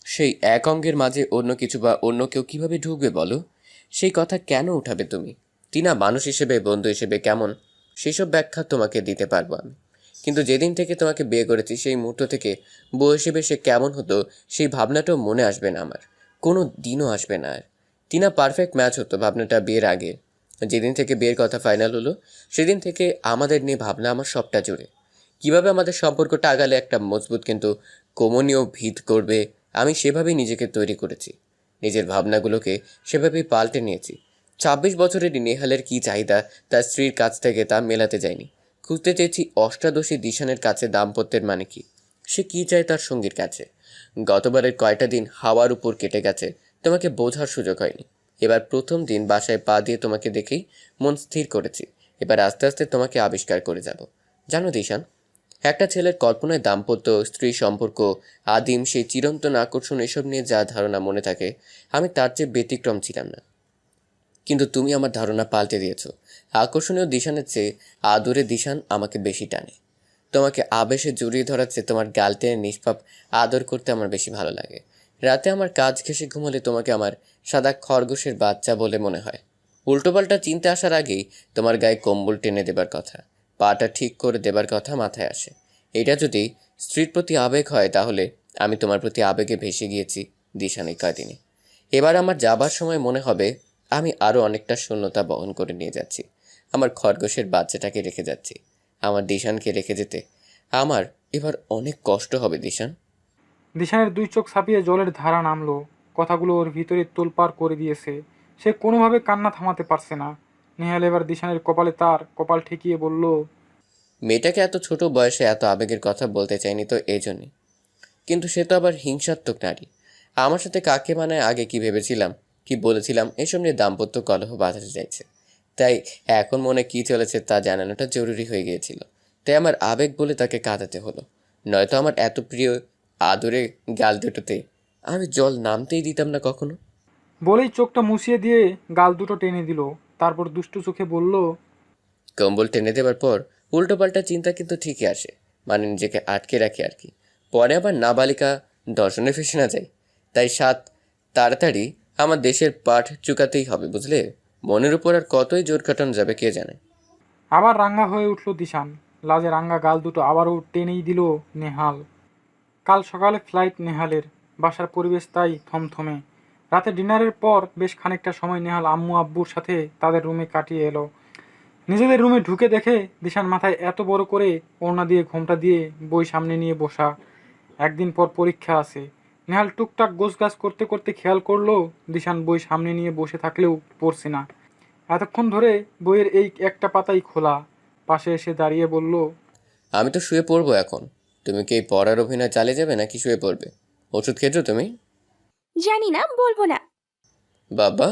[SPEAKER 1] সেই এক অঙ্গের মাঝে অন্য কিছু বা অন্য কেউ কীভাবে ঢুকবে বলো? সেই কথা কেন উঠাবে তুমি? টিনা মানুষ হিসেবে বন্ধু হিসেবে কেমন সেসব ব্যাখ্যা তোমাকে দিতে পারবো আমি, কিন্তু যেদিন থেকে তোমাকে বিয়ে করেছি সেই মুহূর্ত থেকে বউ হিসেবে সে কেমন হতো সেই ভাবনাটাও মনে আসবে না আমার, কোনো দিনও আসবে না আর। টিনা পারফেক্ট ম্যাচ হতো ভাবনাটা বিয়ের আগে। যেদিন থেকে বিয়ের কথা ফাইনাল হলো সেদিন থেকে আমাদের নিয়ে ভাবনা আমার সবটা জুড়ে। কিভাবে আমাদের সম্পর্কটা আগালে একটা মজবুত কিন্তু কমনীয় ভিত করবে আমি সেভাবেই নিজেকে তৈরি করেছি। নিজের ভাবনাগুলোকে সেভাবেই পাল্টে নিয়েছি। 26 বছরের নেহালের কী চাহিদা তার স্ত্রীর কাছ থেকে তা মেলাতে যায়নি। খুঁজতে চেয়েছি অষ্টাদশী দিশানের কাছে দাম্পত্যের মানে কি, সে কী চায় তার সঙ্গীর কাছে। গতবারের কয়টা দিন হাওয়ার উপর কেটে গেছে, তোমাকে বোঝার সুযোগ হয়নি। এবার প্রথম দিন বাসায় পা দিয়ে তোমাকে দেখেই মন স্থির করেছি। এবার আস্তে আস্তে তোমাকে আবিষ্কার করে যাব। জানো দিশান, একটা ছেলের কল্পনায় দাম্পত্য স্ত্রী সম্পর্ক আদিম সেই চিরন্তন আকর্ষণ এসব নিয়ে যা ধারণা মনে থাকে আমি তার চেয়ে ব্যতিক্রম ছিলাম না। কিন্তু তুমি আমার ধারণা পাল্টে দিয়েছো। আকর্ষণীয় দিশানের চেয়ে আদরে দিশান আমাকে বেশি টানে। তোমাকে আবেশে জড়িয়ে ধরার চেয়ে তোমার গাল টেনে নিষ্পাপ আদর করতে আমার বেশি ভালো লাগে। রাতে আমার কাজ ঘেঁষে ঘুমোলে তোমাকে আমার সাদা খরগোশের বাচ্চা বলে মনে হয়। উল্টোপাল্টা চিনতে আসার আগেই তোমার গায়ে কম্বল টেনে দেবার কথা, পাটা ঠিক করে দেবার কথা মাথায় আসে। এটা যদি স্ত্রীর প্রতি আবেগ হয় তাহলে আমি তোমার প্রতি আবেগে ভেসে গিয়েছি দিশান এই কয়দিনে। এবার আমার যাবার সময় মনে হবে আমি আরও অনেকটা শূন্যতা বহন করে নিয়ে যাচ্ছি। আমার খরগোশের বাচ্চাটাকে রেখে যাচ্ছি। আমার দিশানকে রেখে যেতে আমার এবার অনেক কষ্ট হবে দিশান।
[SPEAKER 3] দিশানের দুই চোখ ছাপিয়ে জলের ধারা নামলো। কথাগুলো ওর ভিতরে তোলপাড় করে দিয়েছে। সে কোনোভাবে কান্না থামাতে পারছে না। নেহাল এবার দিশানের কপালে তার কপাল ঠেকিয়ে বলল,
[SPEAKER 1] মেয়েটাকে এত ছোট বয়সে এত আবেগের কথা বলতে চাইনি তো এই জন্যে। কিন্তু সে তো আবার হিংসাত্মক নারী। আমার সাথে কাকে মানে আগে কি ভেবেছিলাম কি বলেছিলাম এসব নিয়ে দাম্পত্য কলহ বাঁধাতে চাইছে। তাই এখন মনে কি চলেছে তা জানানোটা জরুরি হয়ে গিয়েছিল। তাই আমার আবেগ বলে তাকে কাঁদাতে হলো। নয়তো আমার এত প্রিয় আদরে গাল দুটোতে আমি জল নামতেই দিতাম না কখনো।
[SPEAKER 3] বলেই চোখটা মুছিয়ে দিয়ে গাল দুটো টেনে দিল। তারপর দুষ্টু চোখে বলল,
[SPEAKER 1] কম্বল টেনে দেওয়ার পর উল্টোপাল্টা চিন্তা কিন্তু ঠিকই আসে, মানে নিজেকে আটকে রাখি আর কি। পরে আবার নাবালিকা দর্শনে ফেসে না যায়। তাই তাড়াতাড়ি আমার দেশের পাঠ চুকাতেই হবে বুঝলে। মনের উপর আর কতই জোর কাটানো যাবে কে জানে।
[SPEAKER 3] আবার রাঙ্গা হয়ে উঠল দিশান। লাজে রাঙ্গা গাল দুটো আবারও টেনেই দিল নেহাল। কাল সকালে ফ্লাইট নেহালের। বাসার পরিবেশ তাই থমথমে। রাতে ডিনারের পর বেশ খানিকটা সময় নেহাল আম্মু আব্বুর সাথে তাদের রুমে কাটিয়ে এলো। নিজেদের রুমে ঢুকে দেখে দিশান মাথায় এত বড় করে ওড়না দিয়ে ঘোমটা দিয়ে বই সামনে নিয়ে বসা। একদিন পর পরীক্ষা আছে। নেহাল টুকটাক গোছগাছ করতে করতে খেয়াল করলো দিশান বই সামনে নিয়ে বসে থাকলেও পড়ছে না। এতক্ষণ ধরে বইয়ের এই একটা পাতাই খোলা। পাশে এসে দাঁড়িয়ে বলল,
[SPEAKER 1] আমি তো শুয়ে পড়বো এখন। তুমি কি এই পড়ার অভিনয় চালিয়ে যাবে নাকি শুয়ে পড়বে? ওষুধ খেয়েছো তুমি?
[SPEAKER 2] জানি না, বলবো না।
[SPEAKER 1] বাবা,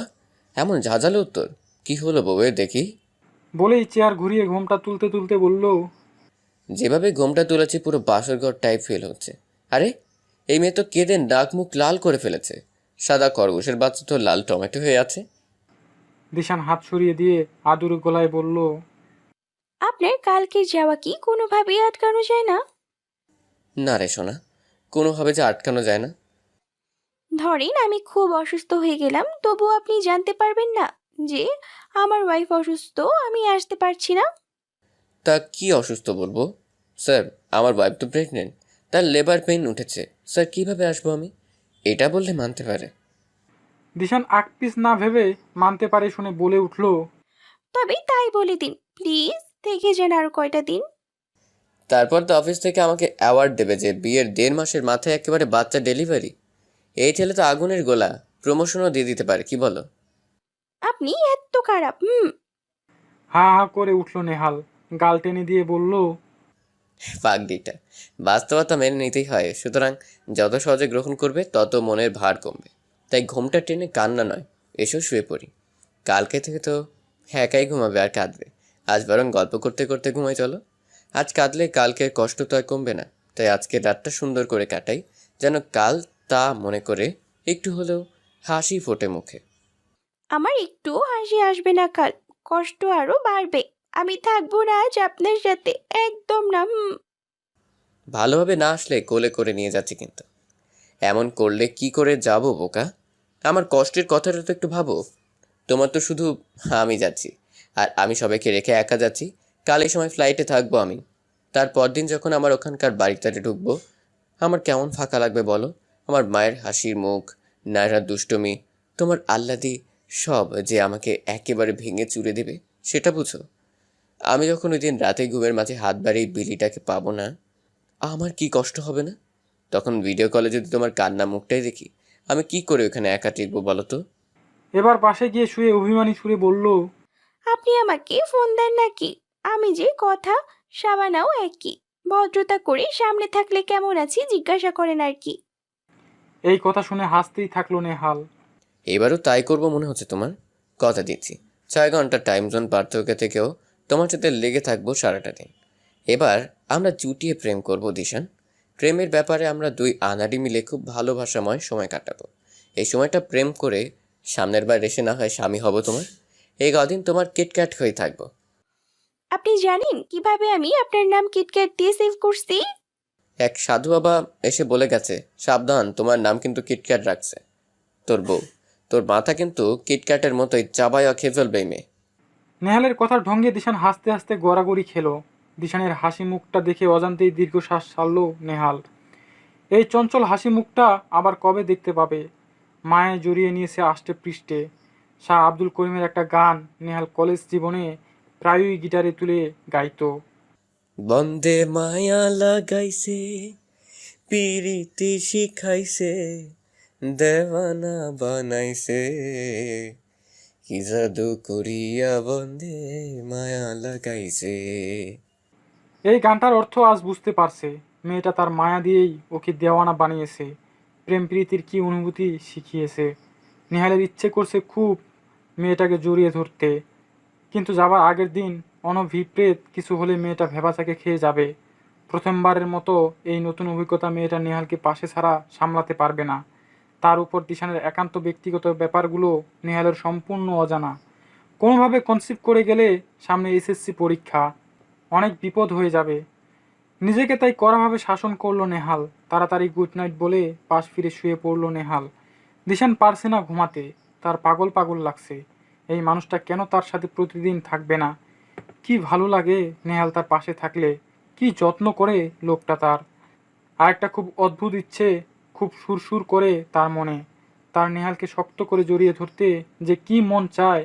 [SPEAKER 1] এমন ঝাঁঝালো উত্তর! কি হলো বউয়ের দেখি?
[SPEAKER 3] বলেই চেয়ার ঘুরিয়ে ঘোমটা তুলতে তুলতে বলল,
[SPEAKER 1] যেভাবে ঘোমটা তুলেছি পুরো বাসরঘর টাইপ ফিল হচ্ছে। আরে এই মেয়ে তো কেঁদে নাক মুখ লাল করে ফেলেছে। সাদা খরগোশের বাচ্চা তো লাল টমেটো হয়ে আছে।
[SPEAKER 3] দিশান হাত সরিয়ে দিয়ে আদুরে গলায় বলল,
[SPEAKER 2] আপনার কালকে যাওয়া কি কোনোভাবেই আটকানো যায় না?
[SPEAKER 1] না রে সোনা, কোনোভাবে যে আটকানো যায় না।
[SPEAKER 2] ধরেন আমি খুব অসুস্থ হয়ে গেলাম, তবু আপনি জানতে পারবেন না যে আমার ওয়াইফ অসুস্থ, আমি আসতে পারছি না?
[SPEAKER 1] তা কি অসুস্থ বলবো? স্যার, আমার ওয়াইফ তো প্রেগনেন্ট, তার লেবার পেইন উঠেছে। স্যার কিভাবে আসবো আমি? এটা বললে মানতে পারে।
[SPEAKER 3] দিশান আকপিস না ভেবে মানতে পারে শুনে বলে উঠল,
[SPEAKER 2] তবে তাই বলে দিন প্লিজ, থেকে যান আরো কয়টা দিন।
[SPEAKER 1] তারপর তো অফিস থেকে আমাকে অ্যাওয়ার্ড দেবে যে বিয়ের 1.5 মাসের মাথায় একেবারে বাচ্চা ডেলিভারি। এই ছেলে তো আগুনের গোলা, প্রমোশনও দিয়ে দিতে পারে, কি বলো?
[SPEAKER 2] আপনি এত খারাপ।
[SPEAKER 3] হা হা করে উঠল নেহাল, গাল টেনে দিয়ে বলল,
[SPEAKER 1] পাগড়িটা বাস্তবতা মেনে নিতেই হয়, সুতরাং যত সহজে গ্রহণ করবে তত মনের ভার কমবে। তাই ঘুমটা টেনে কান্না নয়, এসো শুয়ে পড়ি। কালকে থেকে তো একাই ঘুমাবে আর কাঁদবে। আজ বরং গল্প করতে করতে ঘুমাই চলো। আজ কাঁদলে কালকের কষ্ট তো আর কমবে না। তাই আজকের রাতটা সুন্দর করে কাটাই, যেন কাল তা মনে করে একটু হলেও হাসি ফোটে মুখে।
[SPEAKER 2] আমার একটু হাসি আসবে না কাল, কষ্ট আরো বাড়বে। আমি থাকবো না আজ আপনার সাথে, একদম না।
[SPEAKER 1] ভালোভাবে না আসলে কোলে করে নিয়ে যাচ্ছি কিন্তু। এমন করলে কি করে যাব বোকা? আমার কষ্টের কথাটা তো একটু ভাবো। তোমার তো শুধু আমি যাচ্ছি, আর আমি সবাইকে রেখে একা যাচ্ছি। কাল এই সময় ফ্লাইটে থাকবো আমি। তারপর দিন যখন আমার ওখানকার বাড়িতে ঢুকবো, আমার কেমন ফাঁকা লাগবে বলো? আমার মায়ের হাসির মুখ, নায়রার দুষ্টুমি, তোমার আহ্লাদি, সব যে আমাকে একেবারে ভেঙে চুরে দেবে, সেটা বুঝো? আমি যখন ওই দিন রাতে ঘুমের মাঝে হাত বাড়িয়ে বিলিটাকে পাবো না, আমার কি কষ্ট হবে না? তখন ভিডিও কলে যদি তোমার কান্না মুখটাই দেখি, আমি কি করে ওখানে একা টিকবো বলো তো?
[SPEAKER 3] এবার পাশে গিয়ে শুয়ে অভিমানী সুরে বলল,
[SPEAKER 2] আপনি আমাকে ফোন দেন নাকি? আমি যে কথা, সাবানাও একই। ভদ্রতা করে সামনে থাকলে কেমন আছি জিজ্ঞাসা করেন আর কি।
[SPEAKER 3] এই কথা শুনে হাসতেই থাকলো নেহাল।
[SPEAKER 1] এবারও তাই করবো মনে হচ্ছে তোমার? কথা দিচ্ছি, 6 ঘন্টা টাইম জোন পার্থক্য থেকেও তোমার সাথে লেগে থাকবো সারাটা দিন। এবার আমরা জুটিয়ে প্রেম করব দিশান। প্রেমের ব্যাপারে আমরা দুই আনাড়ি মিলে খুব ভালোবাসাময় সময় কাটাবো। এই সময়টা প্রেম করে সামনের বার এসে না হয় স্বামী হব তোমার। এই কদিন তোমার কিটক্যাট হয়ে থাকবো।
[SPEAKER 2] আপনি জানেন কিভাবে আমি আপনার নাম কিটক্যাট দিয়ে সেভ করছি?
[SPEAKER 1] এক সাধু বাবা এসে বলে গেছে, সাবধান, তোমার নাম কিন্তু কিটক্যাট রাখছে তোর বউ। তোর মাথা কিন্তু কিটক্যাটের মতোই চাবাইয়া খেয়ে ফেলবে এই মেয়ে।
[SPEAKER 3] নেহালের কথার ঢঙ্গে দিশান হাসতে হাসতে গড়াগড়ি খেলো। দিশানের হাসি মুখটা দেখে অজান্তেই দীর্ঘশ্বাস ছাড়ল নেহাল। এই চঞ্চল হাসি মুখটা আবার কবে দেখতে পাবে? মায়ে জড়িয়ে নিয়েছে আষ্টে পৃষ্ঠে। শাহ আব্দুল করিমের একটা গান নেহাল কলেজ জীবনে প্রায়ই গিটারে তুলে গাইতো।
[SPEAKER 1] বন্দে মায়া লাগাইছে, পিরিতি শিখাইছে, দেওয়ানা বানাইছে, কি জাদু করিয়া বন্দে মায়া লাগাইছে।
[SPEAKER 3] এই গানটার অর্থ আজ বুঝতে পারছে। মেয়েটা তার মায়া দিয়েই ওকে দেওয়ানা বানিয়েছে, প্রেম প্রীতির কি অনুভূতি শিখিয়েছে। নেহালের ইচ্ছে করছে খুব মেয়েটাকে জড়িয়ে ধরতে, কিন্তু যাবার আগের দিন অনভিপ্রেত কিছু হলে মেয়েটা ভেবাচাকে খেয়ে যাবে। প্রথমবারের মতো এই নতুন অভিজ্ঞতা মেয়েটা নেহালকে পাশে ছাড়া সামলাতে পারবে না। তার উপর দিশানের একান্ত ব্যক্তিগত ব্যাপারগুলো নেহালের সম্পূর্ণ অজানা। কোনোভাবে কনসিভ করে গেলে সামনে এসএসসি পরীক্ষা, অনেক বিপদ হয়ে যাবে। নিজেকে তাই কড়াভাবে শাসন করলো নেহাল। তাড়াতাড়ি গুড নাইট বলে পাশ ফিরে শুয়ে পড়লো নেহাল। দিশান পারছে না ঘুমাতে, তার পাগল পাগল লাগছে। এই মানুষটা কেন তার সাথে প্রতিদিন থাকবে না? কি ভালো লাগে নেহাল তার পাশে থাকলে, কি যত্ন করে লোকটা তার। আর একটা খুব অদ্ভুত ইচ্ছে খুব সুরসুর করে তার মনে, তার নেহালকে শক্ত করে জড়িয়ে ধরতে যে কি মন চায়।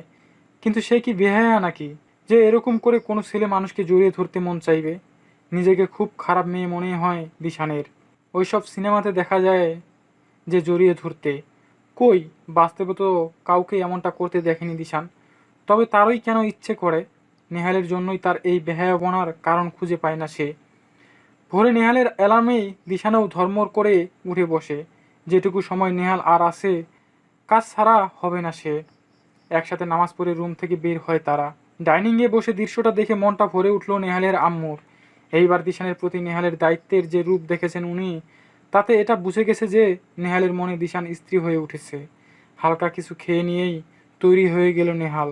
[SPEAKER 3] কিন্তু সে কি বেহায়া নাকি যে এরকম করে কোনো ছেলে মানুষকে জড়িয়ে ধরতে মন চাইবে? নিজেকে খুব খারাপ মেয়ে মনে হয় দিশানের। ওইসব সিনেমাতে দেখা যায় যে জড়িয়ে ধরতে, কই বাস্তবে তো কাউকে এমনটা করতে দেখেনি দিশান। তবে তারই কেন ইচ্ছে করে? নেহালের জন্যই তার এই বেহায়াপনার কারণ খুঁজে পায় না সে। ভোরে নেহালের অ্যালার্মেই দিশানেও ধর্মর করে উঠে বসে। যেটুকু সময় নেহাল আর আছে, কাজ ছাড়া হবে না সে। একসাথে নামাজ পড়ে রুম থেকে বের হয় তারা। ডাইনিংয়ে বসে দৃশ্যটা দেখে মনটা ভরে উঠল নেহালের আম্মুর। এইবার দিশানের প্রতি নেহালের দায়িত্বের যে রূপ দেখেছেন উনি, তাতে এটা বুঝে গেছে যে নেহালের মনে দিশান স্ত্রী হয়ে উঠেছে। হালকা কিছু খেয়ে নিয়েই তৈরি হয়ে গেল নেহাল।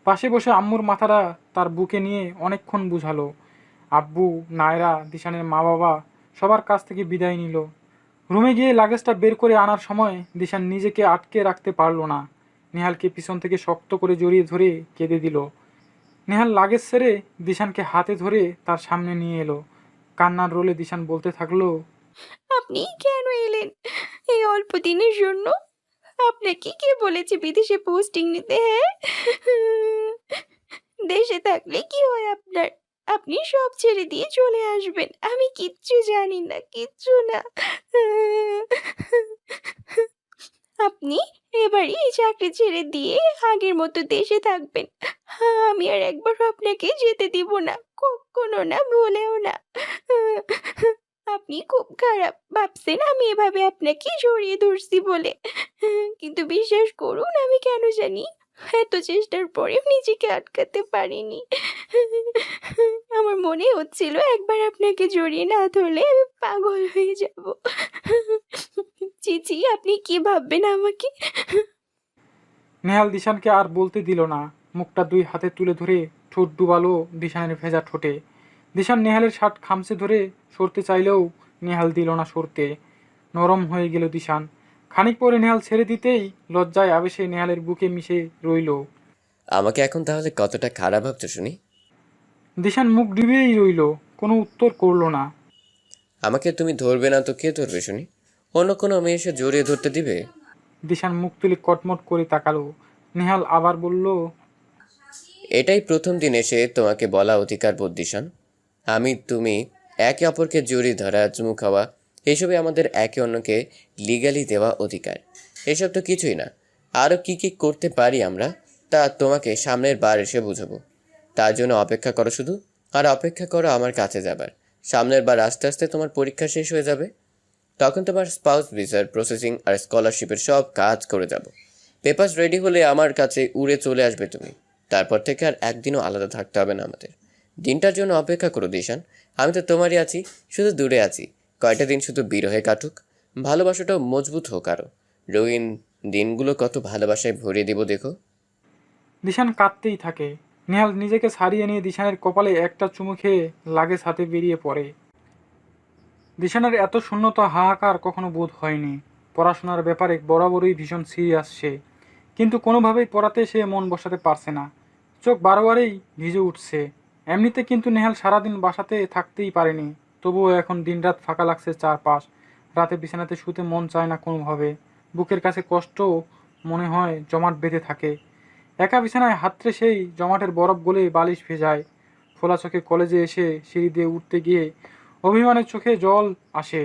[SPEAKER 3] পাশে বসে আম্মুর মাথাটা তার বুকে নিয়ে অনেকক্ষণ বুঝালো। আব্বু, নায়রা, দিশানের মা বাবা সবার কাছ থেকে বিদায় নিল। রুমে গিয়ে লাগেজটা বের করে আনার সময় দিশান নিজেকে আটকে রাখতে পারল না। নেহালকে পিছন থেকে শক্ত করে জড়িয়ে ধরে কেঁদে দিল। নেহাল লাগেজ ছেড়ে দিশানকে হাতে ধরে তার সামনে নিয়ে এলো। কান্নার রোলে দিশান বলতে থাকলো,
[SPEAKER 2] আপনি কেন এলেন এই অল্প দিনের জন্য? আপনাকে কে বলেছে বিদেশে পোস্টিং নিতে? হ্যাঁ, দেশে থাকলে কি হয় আপনার? আপনি সব ছেড়ে দিয়ে চলে আসবেন। আমি কিচ্ছু জানি না, কিচ্ছু না। আপনি এবারই এই চাকরি ছেড়ে দিয়ে আগের মতো দেশে থাকবেন। আমি আর একবারও আপনাকে যেতে দিব না, কখনো না, ভুলেও না। আপনি খুব খারাপ ভাবছেন আমি এভাবে আপনাকে জড়িয়ে ধরছি বলে, কিন্তু বিশ্বাস করুন আমি কেন জানি এত চেষ্টার পরেও নিজেকে আটকাতে পারিনি। আমার মনে হচ্ছিল একবার আপনাকে জড়িয়ে না ধরলে আমি পাগল হয়ে যাব। চিচি, আপনি কি ভাববেন আমাকে?
[SPEAKER 3] নেহাল দিশানকে আর বলতে দিল না। মুখটা দুই হাতে তুলে ধরে ঠোঁট ডুবালো দিশানের ভেজা ঠোঁটে। দিশান নেহালের শার্ট খামচে ধরে সরতে চাইলেও নেহাল দিল না সরতে। নরম হয়ে গেল দিশান। খানিক পরে নেহাল ছেড়ে দিতেই লজ্জায় আবেশে নেহালের বুকে মিশে রইল।
[SPEAKER 1] আমাকে এখন তাহলে কতটা খারাপ ভাবছো শুনি?
[SPEAKER 3] দিশান মুখ ডিবেই রইল, কোনো উত্তর করলো না।
[SPEAKER 1] আমাকে তুমি ধরবে না তো কে ধরবে শুনি? অন্য কোনো মেয়ে এসে জড়িয়ে ধরতে দিবে?
[SPEAKER 3] দিশান মুখ তুলে কটমট করে তাকালো। নেহাল আবার বলল,
[SPEAKER 1] এটাই প্রথম দিন এসে তোমাকে বলা অধিকার বোধ দিশান। আমি তুমি একে অপরকে জড়িয়ে ধরা, চুমু খাওয়া, এসবই আমাদের একে অন্যকে লিগ্যালি দেওয়া অধিকার। এসব তো কিছুই না। আরও কি কি করতে পারি আমরা তা তোমাকে সামনের বার এসে বুঝাবো। তার জন্য অপেক্ষা করো শুধু, আর অপেক্ষা করো আমার কাছে যাবার। সামনের বার আস্তে আস্তে তোমার পরীক্ষা শেষ হয়ে যাবে, তখন তোমার স্পাউস ভিসার প্রসেসিং আর স্কলারশিপের সব কাজ করে যাব। পেপারস রেডি হলে আমার কাছে উড়ে চলে আসবে তুমি। তারপর থেকে আর একদিনও আলাদা থাকতে হবে না আমাদের। দিনটার জন্য অপেক্ষা করো দিশান। আমি তো তোমারই আছি, শুধু দূরে আছি। কয়টা দিন শুধু বিরহে কাটুক, ভালোবাসাটাও মজবুত হোক আরও। রঙিন দিনগুলো কত ভালোবাসায় ভরিয়ে দিব দেখো।
[SPEAKER 3] দিশান কাঁদতেই থাকে। নেহাল নিজেকে ছাড়িয়ে নিয়ে দিশানের কপালে একটা চুমু খেয়ে লাগেজ হাতে বেরিয়ে পড়ে। দিশানের এত শূন্যতা হাহাকার কখনো বোধ হয়নি। পড়াশোনার ব্যাপারে বরাবরই ভীষণ সিরিয়াস সে, কিন্তু কোনোভাবেই পড়াতে সে মন বসাতে পারছে না। চোখ বারবারই ভিজে উঠছে। এমনিতে কিন্তু নেহাল সারাদিন বাসাতে থাকতেই পারেনি, তবুও এখন দিনরাত ফাঁকা লাগছে চারপাশ। রাতে বিছানাতে শুতে মন চায় না কোনোভাবে। বুকের কাছে কষ্ট মনে হয় জমাট বেঁধে থাকে। একা বিছানায় হাতড়ে সেই জমাটের বরফ গলে বালিশ ভেজায়। ফোলা চোখে কলেজে এসে সিঁড়ি দিয়ে উঠতে গিয়ে অভিমানের চোখে জল আসে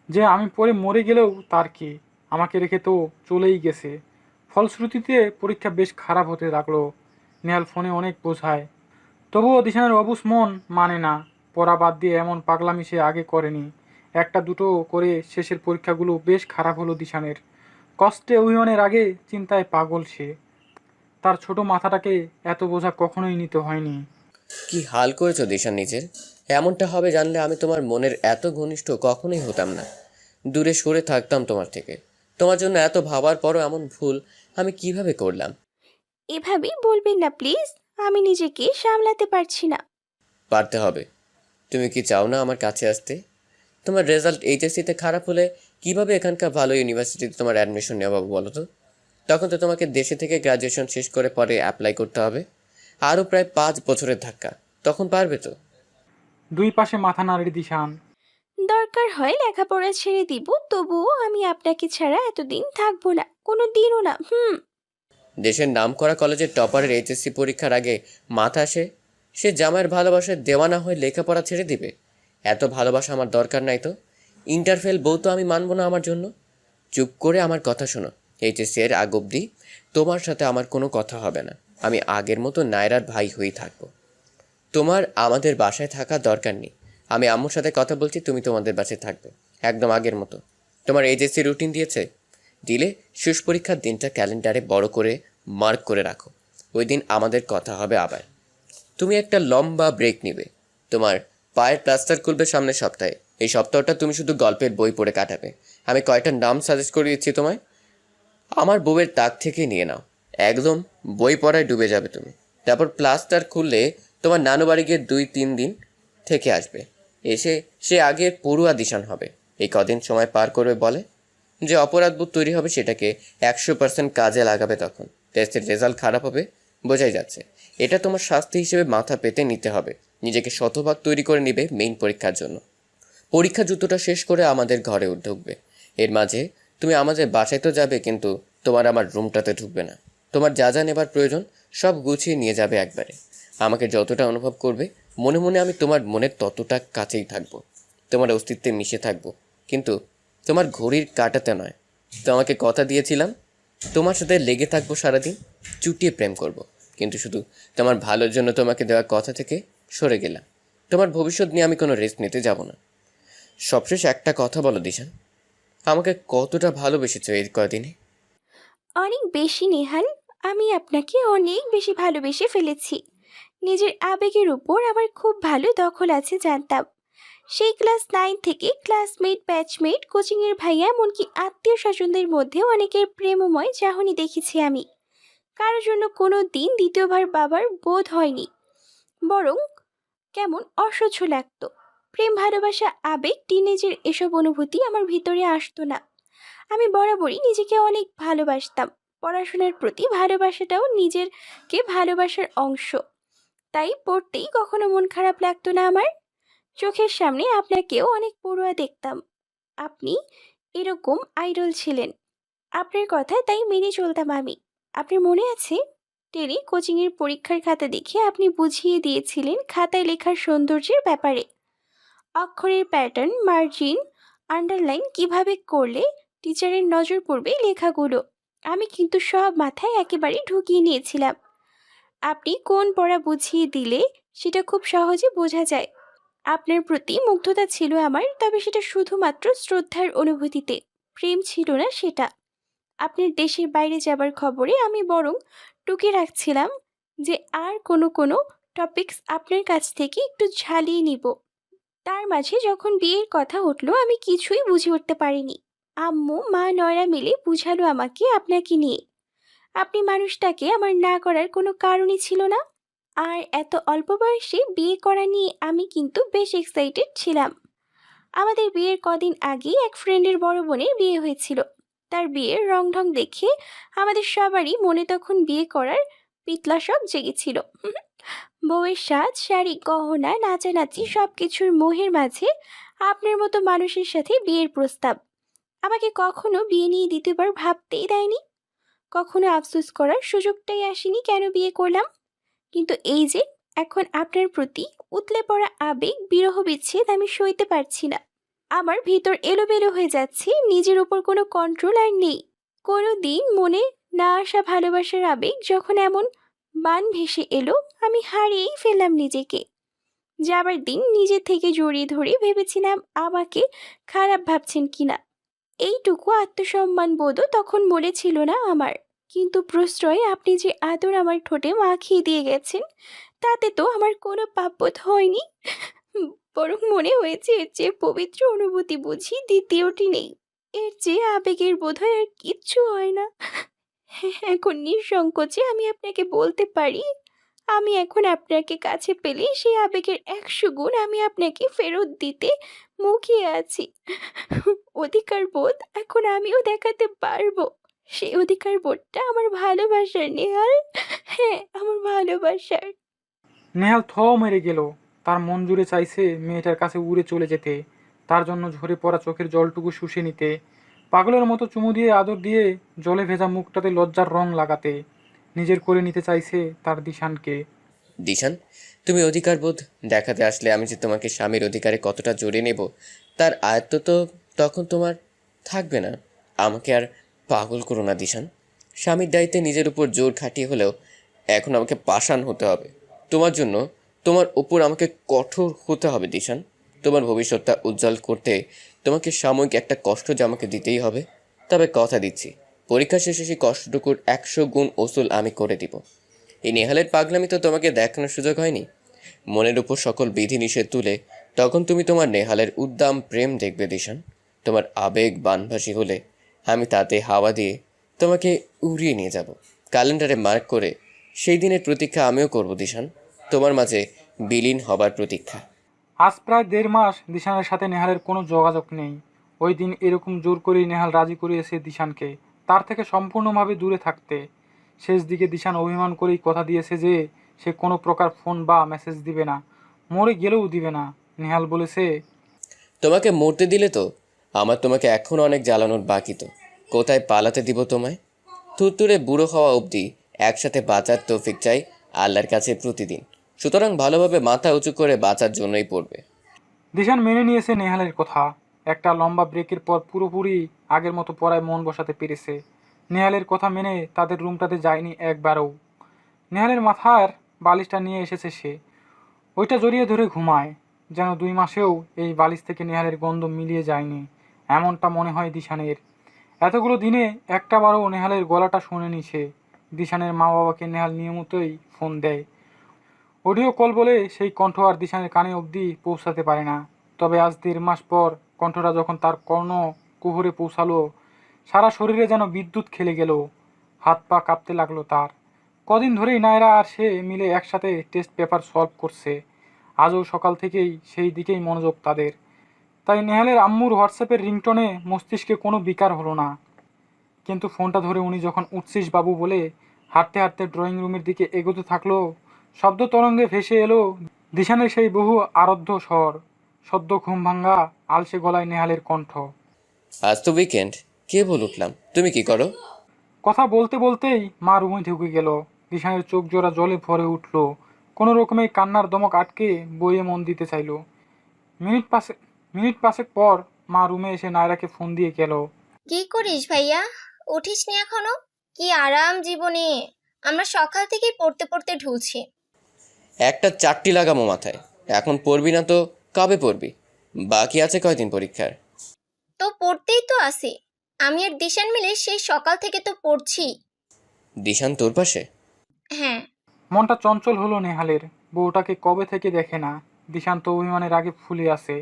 [SPEAKER 3] যে আমি পরে মরে গেলেও তার কি, আমাকে রেখে তো চলেই গেছে। ফলশ্রুতিতে পরীক্ষা বেশ খারাপ হতে লাগলো। নেহাল ফোনে অনেক বোঝায়, তবুও দিশানের অবুঝ মন মানে না। পড়া বাদ দিয়ে এমন পাগলামি সে আগে করেনি। একটা দুটো করে শেষের পরীক্ষাগুলো বেশ খারাপ হলো দিশানের। কষ্টে অভিমানের আগে চিন্তায় পাগল সে। তার ছোট মাথাটাকে এত বোঝা কখনোই নিতে হয়নি।
[SPEAKER 1] কি হাল করেছো দিশান নিজের! এমনটা হবে জানলে আমি তোমার মনের এত ঘনিষ্ঠ কখনোই হতাম না। দূরে সরে থাকতাম তোমার থেকে। তোমার জন্য এত ভাবার পরও এমন ভুল আমি কিভাবে করলাম?
[SPEAKER 2] এভাবেই বলবেন না প্লিজ, আমি নিজেকে সামলাতে পারছি না।
[SPEAKER 1] পারতে হবে। তুমি কি চাও না আমার কাছে আসতে? তোমার রেজাল্ট এইচএসসিতে খারাপ হলে কিভাবে এখানকার ভালো ইউনিভার্সিটিতে তোমার অ্যাডমিশন নেওয়া বলো তো? তখন তো তোমাকে দেশে থেকে গ্র্যাজুয়েশন শেষ করে পরে অ্যাপ্লাই করতে হবে। আরও প্রায় 5 বছরের ধাক্কা। তখন পারবে তো?
[SPEAKER 3] দুই পাশে মাথা নাড়ে দিশান।
[SPEAKER 2] দরকার হয় লেখাপড়া ছেড়ে দিব, তবুও আমি আপনাকে ছাড়া এতদিন থাকবো না, কোনো দিনও না।
[SPEAKER 1] দেশের নামকরা কলেজের টপারের এইচএসসি পরীক্ষার আগে মাথা আসে সে জামাইয়ের ভালোবাসায় দেওয়ানা হয়ে লেখাপড়া ছেড়ে দিবে? এত ভালোবাসা আমার দরকার নাই তো। ইন্টারফেল বউ তো আমি মানব না আমার জন্য। চুপ করে আমার কথা শোনো। এইচএসসি এর আগ অবধি তোমার সাথে আমার কোনো কথা হবে না। আমি আগের মতো নায়রার ভাই হয়েই থাকবো। তোমার আমাদের বাসায় থাকা দরকার নেই। আমি আম্মুর সাথে কথা বলছি, তুমি তোমাদের বাসায় থাকবে একদম আগের মতো। তোমার এইচএসসি রুটিন দিয়েছে? দিলে শেষ পরীক্ষার দিনটা ক্যালেন্ডারে বড় করে মার্ক করে রাখো। ওই দিন আমাদের কথা হবে আবার। তুমি একটা লম্বা ব্রেক নিবে। তোমার পায়ের প্লাস্টার খুলবে সামনের সপ্তাহে। এই সপ্তাহটা তুমি শুধু গল্পের বই পড়ে কাটাবে। আমি কয়টা নাম সাজেস্ট করে দিচ্ছি তোমায়, আমার বউয়ের তাক থেকে নিয়ে নাও। একদম বই পড়ায় ডুবে যাবে তুমি। তারপর প্লাস্টার খুললে তোমার নানু বাড়ি গিয়ে 2-3 দিন থেকে আসবে। এসে সে আগের পড়ুয়া দিশান হবে। এই কদিন সময় পার করবে বলে যে অপরাধবোধ তৈরি হবে সেটাকে 100% কাজে লাগাবে। তখন টেস্টের রেজাল্ট খারাপ হবে, বোঝাই যাচ্ছে। এটা তোমার শাস্তি হিসেবে মাথা পেতে নিতে হবে। নিজেকে শতভাগ তৈরি করে নিবে মেইন পরীক্ষার জন্য। পরীক্ষা জুতোটা শেষ করে আমাদের ঘরে ঢুকবে। এর মাঝে তুমি আমাদের বাসায় তো যাবে, কিন্তু তোমার আমার রুমটাতে ঢুকবে না। তোমার যা যা নেবার প্রয়োজন সব গুছিয়ে নিয়ে যাবে একবারে। আমাকে যতটা অনুভব করবে মনে মনে আমি তোমার মনের ততটা কাছেই থাকবো, তোমার অস্তিত্বে মিশে থাকবো, কিন্তু তোমার ঘড়ির কাঁটাতে নয়। তোমাকে কথা দিয়েছিলাম তোমার সাথে লেগে থাকবো সারাদিন, চুটিয়ে প্রেম করব। কিন্তু শুধু তোমার ভালোর জন্য তোমাকে দেওয়া কথা থেকে সরে গেলাম। তোমার ভবিষ্যৎ নিয়ে আমি কোনো রিস্ক নিতে যাব না। সবশেষ একটা কথা বলো দিশান, আমাকে কতটা ভালোবেসেছো এই কদিনে?
[SPEAKER 2] অনেক বেশি নেহাল। আমি আপনাকে অনেক বেশি ভালোবেসে ফেলেছি। নিজের আবেগের উপর আমার খুব ভালো দখল আছে জানতাম। সেই ক্লাস 9 থেকে ক্লাসমেট, ব্যাচমেট, কোচিংয়ের ভাইয়া, এমনকি আত্মীয় স্বজনদের মধ্যেও অনেকের প্রেমময় চাহনি দেখেছি আমি। কারোর জন্য কোনো দিন দ্বিতীয়বার বাবার বোধ হয়নি, বরং কেমন অসহ্য লাগতো। প্রেম, ভালোবাসা, আবেগ, টিনেজের এসব অনুভূতি আমার ভিতরে আসতো না। আমি বরাবরই নিজেকে অনেক ভালোবাসতাম। পড়াশোনার প্রতি ভালোবাসাটাও নিজেরকে ভালোবাসার অংশ। তাই পড়তেই কখনো মন খারাপ লাগতো না আমার। চোখের সামনে আপনাকেও অনেক পড়ুয়া দেখতাম। আপনি এরকম আইডল ছিলেন। আপনার কথা তাই মেনে চলতাম আমি। আপনার মনে আছে, টেলি কোচিংয়ের পরীক্ষার খাতা দেখে আপনি বুঝিয়ে দিয়েছিলেন খাতায় লেখার সৌন্দর্যের ব্যাপারে। অক্ষরের প্যাটার্ন, মার্জিন, আন্ডারলাইন কিভাবে করলে টিচারের নজর পড়বে লেখাগুলো। আমি কিন্তু সব মাথায় একেবারে ঢুকিয়ে নিয়েছিলাম। আপনি কোন পড়া বুঝিয়ে দিলে সেটা খুব সহজে বোঝা যায়। আপনার প্রতি মুগ্ধতা ছিল আমার, তবে সেটা শুধুমাত্র শ্রদ্ধার অনুভূতিতে, প্রেম ছিল না সেটা। আপনার দেশের বাইরে যাবার খবরে আমি বরং টুকে রাখছিলাম যে আর কোনো টপিকস আপনার কাছ থেকে একটু ঝালিয়ে নিব। তার মাঝে যখন বিয়ের কথা উঠলো আমি কিছুই বুঝে উঠতে পারিনি। আম্মু, মা, নয়রা মিলে বুঝালো আমাকে আপনাকে নিয়ে। আপনি মানুষটাকে আমার না করার কোনো কারণই ছিল না। আর এত অল্প বয়সে বিয়ে করা নিয়ে আমি কিন্তু বেশ এক্সাইটেড ছিলাম। আমাদের বিয়ের কদিন আগেই এক ফ্রেন্ডের বড় বোনের বিয়ে হয়েছিল। তার বিয়ের রংঢং দেখে আমাদের সবারই মনে তখন বিয়ে করার পিতলা সব জেগেছিল। বউয়ের সাজ, শাড়ি, গহনা, নাচানাচি, সব কিছুর মোহের মাঝে আপনার মতো মানুষের সাথে বিয়ের প্রস্তাব। আমাকে কখনো বিয়ে নিয়ে দ্বিতীয়বার ভাবতেই দেয়নি। কখনো আফসোস করার সুযোগটাই আসেনি কেন বিয়ে করলাম। কিন্তু এই যে এখন আপনার প্রতি উতলে পড়া আবেগ, বিরহ বিচ্ছেদ আমি সইতে পারছি না। আমার ভিতর এলোমেলো হয়ে যাচ্ছে, নিজের উপর কোনো কন্ট্রোল আর নেই। কোনো দিন মনে না আসা ভালোবাসার আবেগ যখন এমন বান ভেসে এলো, আমি হারিয়েই ফেললাম নিজেকে। যাবার দিন নিজে থেকে জড়িয়ে ধরে ভেবেছিলাম আমাকে খারাপ ভাবছেন কিনা। এইটুকু আত্মসম্মান বোধও তখন মনে ছিল না আমার। কিন্তু প্রশ্রয়ে আপনি যে আদর আমার ঠোঁটে মাখিয়ে দিয়ে গেছেন, তাতে তো আমার কোনো পাপবোধ হয়নি। বরং মনে হয়েছে এর চেয়ে পবিত্র অনুভূতি বুঝি দ্বিতীয়টি নেই। এর চেয়ে আবেগের বোধহয় আর কিচ্ছু হয় না। এখন নিঃসংকোচে আমি আপনাকে বলতে পারি, আমি এখন আপনাকে কাছে পেলে সেই আবেগের 100 গুণ আমি আপনাকে ফেরত দিতে মুখিয়ে আছি। অধিকার বোধ এখন আমিও দেখাতে পারবো। সেই অধিকার বোধটা আমার ভালোবাসার, নেহাল। হ্যাঁ, আমার ভালোবাসার।
[SPEAKER 3] নেহাল থ মেরে গেল। তার মন জুড়ে চাইছে মেয়েটার কাছে উড়ে চলে যেতে, তার জন্য ঝরে পড়া চোখের জলটুকু শুষে নিতে, পাগলের মতো চুমু দিয়ে আদর দিয়ে জলে ভেজা মুখটাতে লজ্জার রং লাগাতে। নিজের করে নিতে চাইছে তার দিশানকে।
[SPEAKER 1] দিশান, তুমি অধিকার বোধ দেখাতে আসলে আমি যে তোমাকে স্বামীর অধিকারে কতটা জড়িয়ে নেব তার আয়ত্ত তো তখন তোমার থাকবে না। আমাকে আর পাগল করো না দিশান। স্বামীর দায়িত্বে নিজের উপর জোর খাটিয়ে হলেও এখন আমাকে পাষাণ হতে হবে তোমার জন্য। তোমার উপর আমাকে কঠোর হতে হবে দিশান। তোমার ভবিষ্যৎটা উজ্জ্বল করতে তোমাকে সাময়িক একটা কষ্ট যে আমাকে দিতেই হবে। তবে কথা দিচ্ছি, পরীক্ষা শেষে সেই কষ্টটুকুর 100 গুণ ওসুল আমি করে দিব। এই নেহালের পাগলামি তো তোমাকে দেখানোর সুযোগ হয়নি। মনের উপর সকল বিধিনিষেধ তুলে তখন তুমি তোমার নেহালের উদ্দাম প্রেম দেখবে দিশান। তোমার আবেগ বানভাসী হলে আমি তাতে হাওয়া দিয়ে তোমাকে উড়িয়ে নিয়ে যাব। ক্যালেন্ডারে মার্ক করে সেই দিনের প্রতীক্ষা আমিও করব দিশান, তোমার মাঝে বিলীন হবার প্রতীক্ষা।
[SPEAKER 3] আজ প্রায় 1.5 মাস দিশানের সাথে নেহালের কোনো যোগাযোগ নেই। ওই দিন এরকম জোর করেই নেহাল রাজি করিয়েছে দিশানকে তার থেকে সম্পূর্ণভাবে দূরে থাকতে। শেষ দিকে দিশান অভিমান করেই কথা দিয়েছে যে সে কোনো প্রকার ফোন বা মেসেজ দিবে না, মরে গেলেও দিবে না। নেহাল বলেছে,
[SPEAKER 1] তোমাকে মরতে দিলে তো আমার তোমাকে এখন অনেক জ্বালানোর বাকি, তো কোথায় পালাতে দিব তোমায়? থুরথুরে বুড়ো হওয়া অবধি একসাথে বাঁচার তৌফিক চাই আল্লাহর কাছে প্রতিদিন। সুতরাং ভালোভাবে মাথা উঁচু করে বাঁচার জন্যই পড়বে।
[SPEAKER 3] দিশান মেনে নিয়েছে নেহালের কথা। একটা লম্বা ব্রেকের পর পুরোপুরি আগের মতো পড়ায় মন বসাতে পেরেছে। নেহালের কথা মেনে তাদের রুমটাতে যায়নি একবারও। নেহালের মাথার বালিশটা নিয়ে এসেছে সে, ওইটা জড়িয়ে ধরে ঘুমায়, যেন 2 মাসেও এই বালিশ থেকে নেহালের গন্ধ মিলিয়ে যায়নি, এমনটা মনে হয় দিশানের। এতগুলো দিনে একটাবারও নেহালের গলাটা শোনেনি সে। দিশানের মা বাবাকে নেহাল নিয়মিতই ফোন দেয়, অডিও কল বলে সেই কণ্ঠ আর দিশানের কানে অবধি পৌঁছাতে পারে না। তবে আজ 1.5 মাস পর কণ্ঠটা যখন তার কর্ণ কুহরে পৌঁছালো, সারা শরীরে যেন বিদ্যুৎ খেলে গেল, হাত পা কাঁপতে লাগলো তার। কদিন ধরেই নায়রা আর সে মিলে একসাথে টেস্ট পেপার সলভ করছে, আজও সকাল থেকেই সেই দিকেই মনোযোগ তাদের। তাই নেহালের আম্মুর হোয়াটসঅ্যাপের রিংটনে মস্তিষ্কে কোনো বিকার হলো না। কিন্তু ফোনটা ধরে উনি যখন উঠছিস বাবু বলে হাঁটতে হাঁটতে ড্রয়িং রুমের দিকে এগোতে থাকলো, শব্দ তরঙ্গে ভেসে এলো দিশানের সেই বহু আরাধ্য স্বর, সদ্য ঘুম ভাঙ্গা আলসে গলায় নেহালের কণ্ঠ।
[SPEAKER 1] আজ তো উইকেন্ড, কে বল উঠলাম, তুমি কি করো?
[SPEAKER 3] কথা বলতে বলতেই মা রুমে ঢুকে গেল। দিশানের চোখ জোড়া জলে ভরে উঠল, কোনো রকমে কান্নার দমক আটকে বইয়ে মন দিতে চাইল। মিনিট পাঁচেক পর মা রুমে এসে নায়রাকে ফোন দিয়ে গেল।
[SPEAKER 5] কি করিস ভাইয়া? উঠিসনি এখনো? কি আরাম জীবনে, আমরা সকাল থেকেই পড়তে পড়তে ঢুলছি।
[SPEAKER 1] একটা চারটি লাগামো মাথায়, এখন পড়বি না তো কবে পড়বি? বাকি আছে কয়দিন পরীক্ষার?
[SPEAKER 5] তো পড়তেই তো আসি, আমি আর দিশান মিলে সেই সকাল থেকে তো পড়ছি।
[SPEAKER 1] দিশান তোর পাশে?
[SPEAKER 5] হ্যাঁ।
[SPEAKER 3] মনটা চঞ্চল হলো নেহালের, বউটাকে কবে থেকে দেখে না। দিশান তো অভিমানের আগে ফুলে আছে,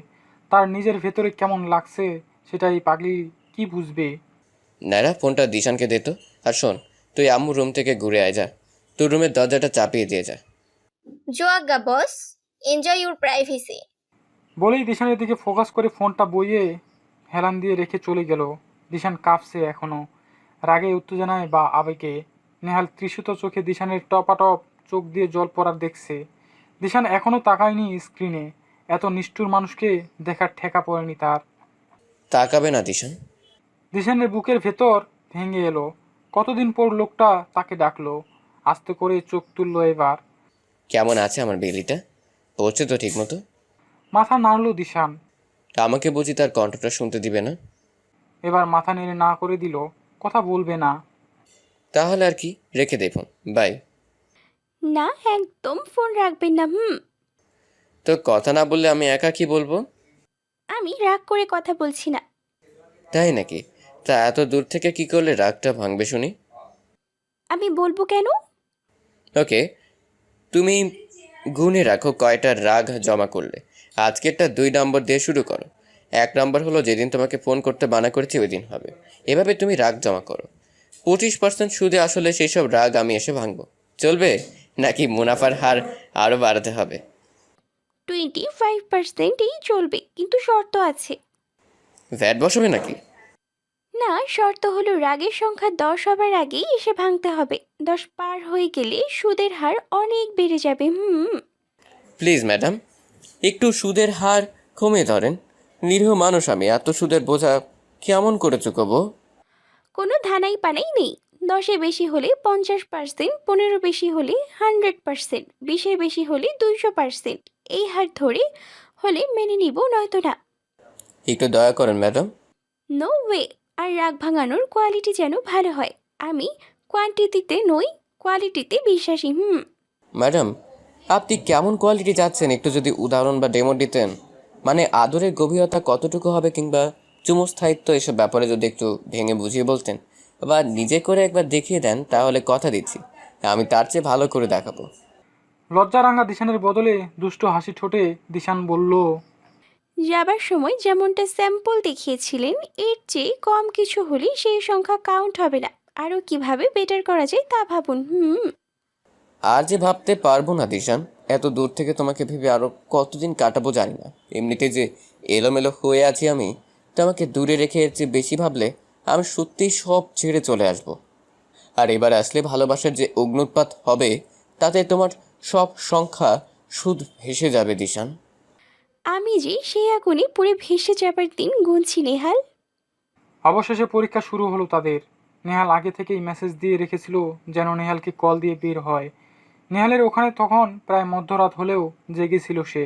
[SPEAKER 3] তার নিজের ভেতরে কেমন লাগছে সেটাই পাগলি কি বুঝবে।
[SPEAKER 1] নায়রা, ফোনটা দিশানকে দে তো। আর শোন, তুই আম্মুর রুম থেকে ঘুরে আয় যা, তোর রুমের দরজাটা চাপিয়ে দিয়ে যা।
[SPEAKER 5] জোয়াগা বস, এনজয় ইউর প্রাইভেসি।
[SPEAKER 3] বলেই দিশানের দিকে ফোকাস করে ফোনটা বইয়ে হেলান দিয়ে রেখে চলে গেল। দিশান কাঁপছে এখনো, রাগে, উত্তেজনায় বা আবেগে। নেহাল তৃষিত চোখে দিশানের টপাটপ চোখ দিয়ে জল পড়ার দেখছে। দিশান এখনো তাকায়নি স্ক্রিনে, এত নিষ্ঠুর মানুষকে দেখার ঠেকা পড়েনি তার।
[SPEAKER 1] তাকাবে না দিশান?
[SPEAKER 3] দিশানের বুকের ভেতর ভেঙে এলো, কতদিন পর লোকটা তাকে ডাকলো। আস্তে করে চোখ তুললো এবার।
[SPEAKER 1] কেমন আছে আমার বেলিটা? পড়ছে তো ঠিক মতো?
[SPEAKER 3] মাথা নাড়ল দিশান,
[SPEAKER 1] আমাকে বুঝি তার কণ্ঠটা শুনতে দিবে না?
[SPEAKER 3] এবার মাথা নেড়ে না করে দিল, কথা বলবে না।
[SPEAKER 1] তাহলে আর কি, রেখে দে ফোন, বাই।
[SPEAKER 2] না, একদম ফোন রাখবেন না।
[SPEAKER 1] তো কথা না বললে আমি একা কি বলবো?
[SPEAKER 2] আমি রাগ করে কথা বলছি না।
[SPEAKER 1] তাই নাকি? তা এত দূর থেকে কি করলে রাগটা ভাঙবে শুনি?
[SPEAKER 2] আমি বলবো কেন?
[SPEAKER 1] ওকে, তুমি গুনে রাখো কয়টা রাগ জমা করলে। আজকেরটা 2 নম্বর দিয়ে শুরু করো। 1 নম্বর হলো যেদিন তোমাকে ফোন করতে মানা করেছি ওই দিন হবে। এভাবে তুমি রাগ জমা করো। 25% সুদে আসলে সেই সব রাগ আমি এসে ভাঙবো। চলবে নাকি মুনাফার হার আরও বাড়াতে হবে?
[SPEAKER 2] 25%ই চলবে, কিন্তু শর্ত আছে।
[SPEAKER 1] ভ্যাট বসাবে নাকি?
[SPEAKER 2] না, শর্ত হলো রাগের সংখ্যা 10 হবার আগেই এসে ভাঙতে হবে। 10 পার হয়ে গেলে সুদের হার অনেক বেড়ে যাবে।
[SPEAKER 1] প্লিজ ম্যাডাম, একটু সুদের হার কমিয়ে ধরেন। নিরীহ মানুষ আমি, এত সুদের বোঝা কেমন করে চুকবো?
[SPEAKER 2] কোনো ধানাই পানাই নেই। 10-এ বেশি হলে 50%, 15 বেশি হলে 100%, 20-এর বেশি হলে 200%। এই হার ধরে হলে মেনে নিব, নয়তো না।
[SPEAKER 1] একটু দয়া করেন ম্যাডাম।
[SPEAKER 2] No way. আর রাগ ভাঙানোর কোয়ালিটি যেন ভালো হয়। আমি কোয়ান্টিটিতে নই, কোয়ালিটিতে বিশ্বাসী।
[SPEAKER 1] ম্যাডাম, আপনি কেমন কোয়ালিটি চাচ্ছেন একটু যদি উদাহরণ বা ডেমো দিতেন। মানে আদরের গভীরতা কতটুকু হবে, কিংবা চুমস্থায়িত্ব, এসব ব্যাপারে যদি একটু ভেঙে বুঝিয়ে বলতেন বা নিজে করে একবার দেখিয়ে দেন, তাহলে কথা দিচ্ছি আমি তার চেয়ে ভালো করে দেখাবো।
[SPEAKER 3] লজ্জারাঙা দিশানের বদলে দুষ্ট হাসি ঠোঁটে দিশান বলল,
[SPEAKER 2] যাবার সময় যেমনটা স্যাম্পল দেখিয়েছিলেন, এর চেয়ে কম কিছু হলে সেই সংখ্যা কাউন্ট হবে না। আরও কিভাবে বেটার করা যায় তা ভাবুন।
[SPEAKER 1] আর যে ভাবতে পারবো না দিশান, এত দূর থেকে তোমাকে ভেবে আরও কতদিন কাটাবো জানি না। এমনিতে যে এলোমেলো হয়ে আছি আমি, তোমাকে দূরে রেখে এর চেয়ে বেশি ভাবলে আমি সত্যিই সব ছেড়ে চলে আসব। আর এবার আসলে ভালোবাসার যে অগ্নুৎপাত হবে, তাতে তোমার সব সংখ্যা সুদ ভেসে যাবে দিশান।
[SPEAKER 2] আমি যে সেই আগুনে পুড়ে ভেসে যাবার দিন গুনছি নেহাল।
[SPEAKER 3] অবশেষে পরীক্ষা শুরু হলো তাদের। নেহাল আগে থেকেই মেসেজ দিয়ে রেখেছিল যেন নেহালকে কল দিয়ে বের হয়। নেহালের ওখানে তখন প্রায় মধ্যরাত হলেও জেগেছিল সে।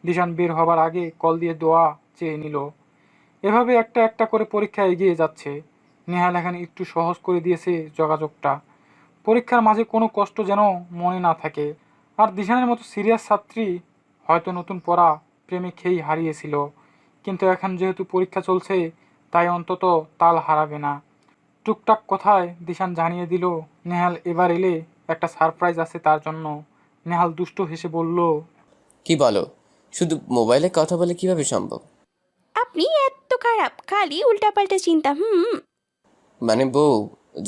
[SPEAKER 3] দিশান বের হবার আগে কল দিয়ে দোয়া চেয়ে নিল। এভাবে একটা একটা করে পরীক্ষা এগিয়ে যাচ্ছে। নেহাল এখানে একটু সহজ করে দিয়েছে যোগাযোগটা। পরীক্ষার মাঝে কোনো কষ্ট যেন মনে না থাকে। আর দিশানের মতো সিরিয়াস ছাত্রী হয়তো নতুন পড়া প্রেমে খেয়েই হারিয়েছিল, কিন্তু এখন যেহেতু পরীক্ষা চলছে তাই অন্তত তাল হারাবে না। টুকটাক কথায় দিশান জানিয়ে দিল নেহাল এবার এলে একটা সারপ্রাইজ আছে তার জন্য। নেহাল দুষ্ট হেসে বলল,
[SPEAKER 1] কি বলো? শুধু মোবাইলে কথা বলে কিভাবে সম্ভব?
[SPEAKER 2] আপনি এত খারাপ, খালি উল্টাপাল্টা চিন্তা।
[SPEAKER 1] মানে বউ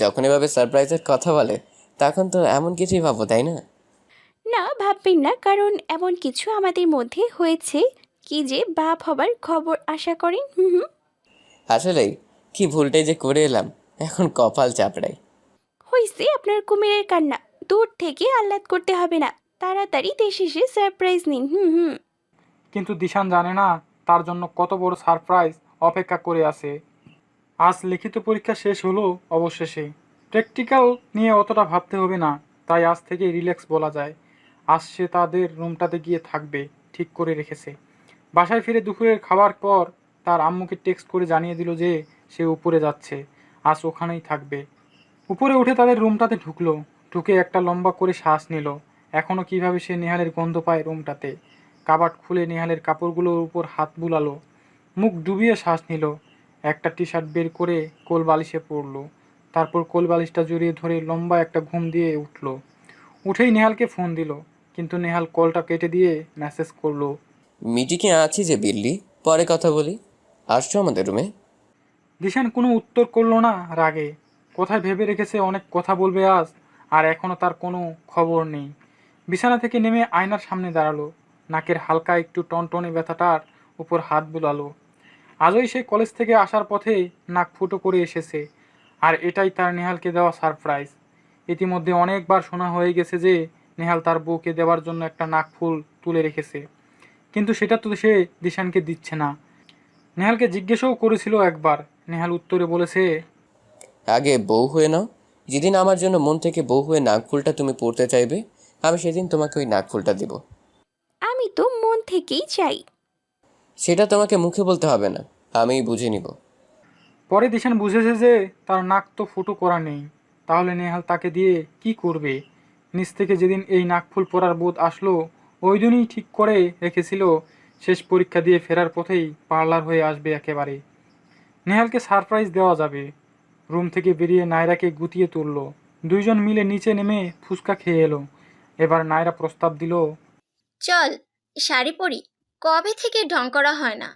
[SPEAKER 1] যখন এভাবে সারপ্রাইজের কথা বলে তখন তো এমন কিছুই ভাবো, তাই না?
[SPEAKER 2] না, ভাববেন না, কারণ এমন কিছু আমাদের মধ্যে হয়েছে কি যে বাপ হবার খবর আশা করেন।
[SPEAKER 1] আসলেই কি ভুলটাই যে করে এলাম, এখন কপাল চাপড়াই।
[SPEAKER 2] হইছে আপনার কুমিরের কান্না, দূর থেকে আহ্লাদ করতে হবে না, তাড়াতাড়ি দেশে এসে সারপ্রাইজ নিন।
[SPEAKER 3] কিন্তু দিশান জানে না তার জন্য কত বড় সারপ্রাইজ অপেক্ষা করে আছে। আজ লিখিত পরীক্ষা শেষ হলো অবশেষে। প্র্যাকটিক্যাল নিয়ে অতটা ভাবতে হবে না, তাই আজ থেকে রিল্যাক্স বলা যায়। আজ সে তাদের রুমটাতে গিয়ে থাকবে ঠিক করে রেখেছে। বাসায় ফিরে দুপুরের খাবার পর তার আম্মুকে টেক্সট করে জানিয়ে দিল যে সে উপরে যাচ্ছে, আজ ওখানেই থাকবে। উপরে উঠে তাদের রুমটাতে ঢুকলো, ঢুকে একটা লম্বা করে শ্বাস নিল। এখনও কিভাবে সে নেহালের গন্ধ পায় রুমটাতে। কাবাট খুলে নেহালের কাপড়গুলোর উপর হাত বুলালো, মুখ ডুবিয়ে শ্বাস নিল। একটা টি শার্ট বের করে কোল বালিশে পড়লো, তারপর কোল বালিশটা জড়িয়ে ধরে লম্বা একটা ঘুম দিয়ে উঠল। উঠেই নেহালকে ফোন দিল, কিন্তু নেহাল কলটা কেটে দিয়ে মেসেজ করলো,
[SPEAKER 1] মিটিংয়ে আছি যে বিল্লি, পরে কথা বলি। আসছো আমাদের রুমে?
[SPEAKER 3] দিশান কোনো উত্তর করলো না রাগে। কোথায় ভেবে রেখেছে অনেক কথা বলবে আজ, আর এখনও তার কোনো খবর নেই। বিছানা থেকে নেমে আয়নার সামনে দাঁড়ালো, নাকের হালকা একটু টনটনে ব্যথাটার উপর হাত বুলালো। আজই সে কলেজ থেকে আসার পথে নাক ফুটো করে এসেছে, আর এটাই তার নেহালকে দেওয়া সারপ্রাইজ। ইতিমধ্যে অনেকবার শোনা হয়ে গেছে যে নেহাল তার বউকে দেওয়ার জন্য একটা নাক ফুল তুলে রেখেছে, কিন্তু সেটা তো সে দিশানকে দিচ্ছে না। নেহালকে জিজ্ঞেসও করেছিল একবার, নেহাল উত্তরে বলেছে,
[SPEAKER 1] আগে বউ হয়ে নাও। যেদিন আমার জন্য মন থেকে বউ হয়ে নাকফুলটা তুমি পড়তে চাইবে, আমি সেদিন তোমাকে ওই নাকফুলটা দিব।
[SPEAKER 2] আমি তো মন থেকেই চাই।
[SPEAKER 1] সেটা তোমাকে মুখে বলতে হবে না, আমিই বুঝে নিব।
[SPEAKER 3] পরে দিশান বুঝেছে যে তার নাক তো ফুটো করা নেই, তাহলে নেহাল তাকে দিয়ে কি করবে। নিচ থেকে যেদিন এই নাকফুল পরার বোধ আসলো ওই দিনই ঠিক করে রেখেছিল শেষ পরীক্ষা দিয়ে ফেরার পথেই পার্লার হয়ে আসবে একেবারে। নেহালকে সারপ্রাইজ দেওয়া যাবে। রুম থেকে বেরিয়ে নায়রাকে গুটিয়ে তুলল। দুইজন মিলে নিচে নেমে ফুচকা খেয়ে এলো। এবার নায়রা প্রস্তাব দিল,
[SPEAKER 5] চল শাড়ি পরি, কবে থেকে ঢং করা হয় না।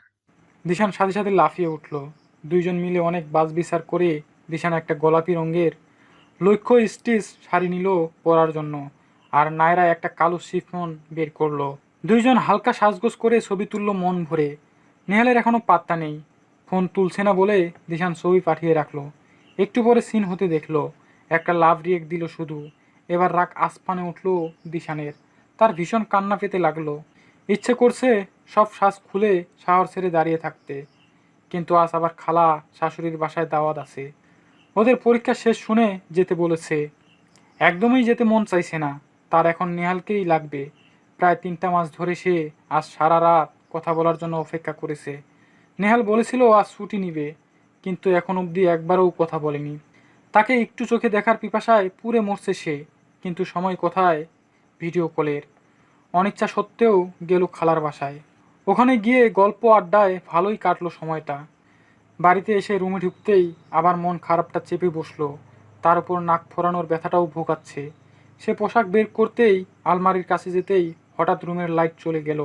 [SPEAKER 3] দিশান সাথে সাথে লাফিয়ে উঠল। দুইজন মিলে অনেক বাছবিচার করে দিশান একটা গোলাপি রঙের লক্ষ্য স্টিচ শাড়ি নিল পরার জন্য, আর নায়রা একটা কালো শিফন বের করলো। দুইজন হালকা সাজগোজ করে ছবি তুললো মন ভরে। নেহালের এখনো পাত্তা নেই, ফোন তুলছে না বলে দিশান ছবি পাঠিয়ে রাখলো। একটু পরে সিন হতে দেখলো, একটা লাভ রিয়েক্ট দিল শুধু। এবার রাগ আসমানে উঠলো দিশানের, তার ভীষণ কান্না পেতে লাগলো। ইচ্ছে করছে সব শ্বাস খুলে শাওয়ার ছেড়ে দাঁড়িয়ে থাকতে, কিন্তু আজ আবার খালা শাশুড়ির বাসায় দাওয়াত আছে। ওদের পরীক্ষা শেষ শুনে যেতে বলেছে। একদমই যেতে মন চাইছে না, তার এখন নেহালকেই লাগবে। প্রায় 3টা মাস ধরে সে আজ সারা রাত কথা বলার জন্য অপেক্ষা করেছে। নেহাল বলেছিল আজ ছুটি নিবে, কিন্তু এখন অবধি একবারও কথা বলেনি। তাকে একটু চোখে দেখার পিপাসায় পুড়ে মরছে সে, কিন্তু সময় কোথায় ভিডিও কলের। অনিচ্ছা সত্ত্বেও গেল খালার বাসায়। ওখানে গিয়ে গল্প আড্ডায় ভালোই কাটলো সময়টা। বাড়িতে এসে রুমে ঢুকতেই আবার মন খারাপটা চেপে বসলো, তার উপর নাক ফোরানোর ব্যথাটাও ভোগাচ্ছে। সে পোশাক বের করতেই আলমারির কাছে যেতেই হঠাৎ রুমের লাইট চলে গেল।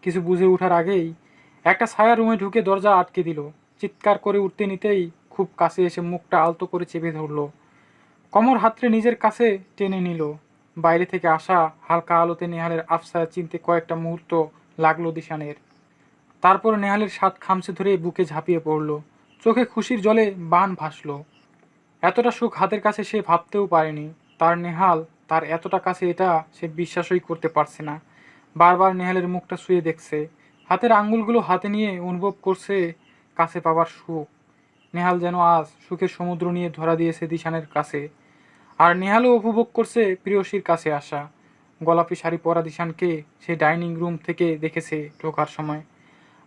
[SPEAKER 3] কিছু বুঝে ওঠার আগেই একটা ছায়া রুমে ঢুকে দরজা আটকে দিল। চিৎকার করে উঠতে নিতেই খুব কাছে এসে মুখটা আলতো করে চেপে ধরলো, কমর হাতড়ে নিজের কাছে টেনে নিল। বাইরে থেকে আসা হালকা আলোতে নেহালের আফসায়া চিনতে কয়েকটা মুহূর্ত লাগলো দিশানের। তারপর নেহালের সাত খামচে ধরে বুকে ঝাঁপিয়ে পড়ল, চোখে খুশির জলে বান ভাসল। এতটা সুখ হাতের কাছে সে ভাবতেও পারেনি। তার নেহাল তার এতটা কাছে, এটা সে বিশ্বাসই করতে পারছে না। বারবার নেহালের মুখটা শুয়ে দেখছে, হাতের আঙ্গুলগুলো হাতে নিয়ে অনুভব করছে কাছে পাবার সুখ। নেহাল যেন আজ সুখের সমুদ্র নিয়ে ধরা দিয়েছে দিশানের কাছে, আর নেহালও উপভোগ করছে প্রিয়সীর কাছে আসা। গোলাপি শাড়ি পরা দিশানকে সে ডাইনিং রুম থেকে দেখেছে ঢোকার সময়।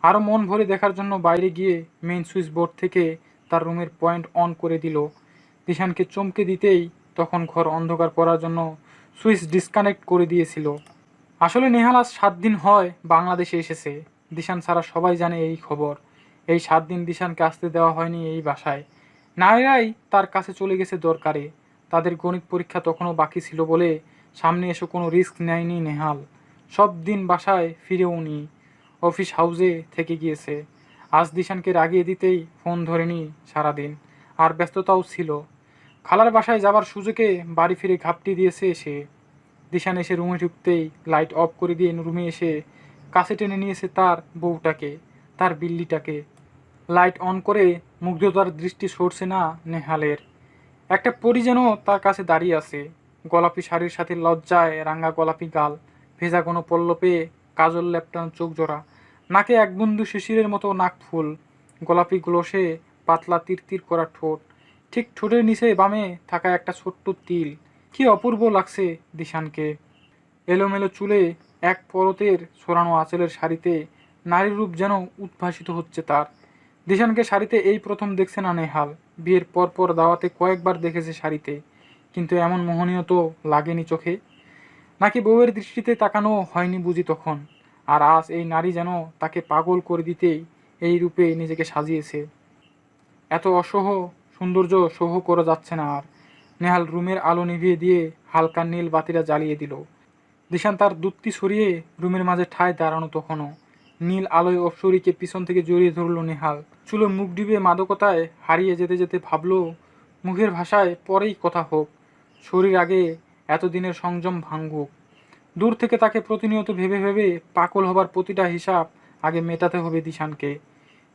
[SPEAKER 3] আরও মন ভরে দেখার জন্য বাইরে গিয়ে মেইন সুইচ বোর্ড থেকে তার রুমের পয়েন্ট অন করে দিল। দিশানকে চমকে দিতেই তখন ঘর অন্ধকার করার জন্য সুইচ ডিসকানেক্ট করে দিয়েছিল। আসলে নেহাল আজ 7 দিন হয় বাংলাদেশে এসেছে। দিশান ছাড়া সবাই জানে এই খবর। এই 7 দিন দিশানকে আসতে দেওয়া হয়নি এই বাসায়। নাইরাই তার কাছে চলে গেছে দরকারে। তাদের গণিত পরীক্ষা তখনও বাকি ছিল বলে সামনে এসে কোনো রিস্ক নেয়নি নেহাল। সব দিন বাসায় ফিরেও নি, অফিস হাউসে থেকে গিয়েছে। আজ দিশানকে রাগিয়ে দিতেই ফোন ধরেনি সারাদিন, আর ব্যস্ততাও ছিল। খালার বাসায় যাবার সুযোগে বাড়ি ফিরে ঘাপটি দিয়েছে সে। দিশান এসে রুমে ঢুকতেই লাইট অফ করে দিয়ে রুমে এসে কাছে টেনে নিয়েছে তার বউটাকে, তার বিল্লিটাকে। লাইট অন করে মুগ্ধতার দৃষ্টি সরছে না নেহালের। একটা পরী যেন তার কাছে দাঁড়িয়ে আছে। গোলাপি শাড়ির সাথে লজ্জায় রাঙা গোলাপি গাল, ভেজা কোনো পল্লবে কাজল লেপটানো চোখ জোড়া, নাকে এক বিন্দু শিশিরের মতো নাক ফুল, গোলাপি গ্লোসে পাতলা তীর করা ঠোঁট, ঠিক ঠোঁটের নিচে বামে থাকা একটা ছোট্ট তিল। কি অপূর্ব লাগছে দিশানকে। এলোমেলো চুলে এক পরতের ছড়ানো আঁচলের শাড়িতে নারীর রূপ যেন উদ্ভাসিত হচ্ছে তার। দিশানকে শাড়িতে এই প্রথম দেখছে না নেহাল। বিয়ের পর দাওয়াতে কয়েকবার দেখেছে শাড়িতে, কিন্তু এমন মোহনীয় তো লাগেনি চোখে। নাকি বউয়ের দৃষ্টিতে তাকানো হয়নি বুঝি তখন। আর আজ এই নারী যেন তাকে পাগল করে দিতেই এই রূপে নিজেকে সাজিয়েছে। এত অসহ সৌন্দর্য সহ করা যাচ্ছে না আর। নেহাল রুমের আলো নিভিয়ে দিয়ে হালকা নীল বাতিটা জ্বালিয়ে দিল। দিশান তার দুত্তি সরিয়ে রুমের মাঝে ঠায় দাঁড়ানো তখনও। নীল আলোয় অপসরীকে পিছন থেকে জড়িয়ে ধরল নেহাল। চুলো মুখ ডিবে মাদকতায় হারিয়ে যেতে যেতে ভাবল, মুখের ভাষায় পরেই কথা হোক, শরীর আগে এতদিনের সংযম ভাঙ্গুক। দূর থেকে তাকে প্রতিনিয়ত ভেবে ভেবে পাগল হবার প্রতিটা হিসাব আগে মেটাতে হবে দিশানকে।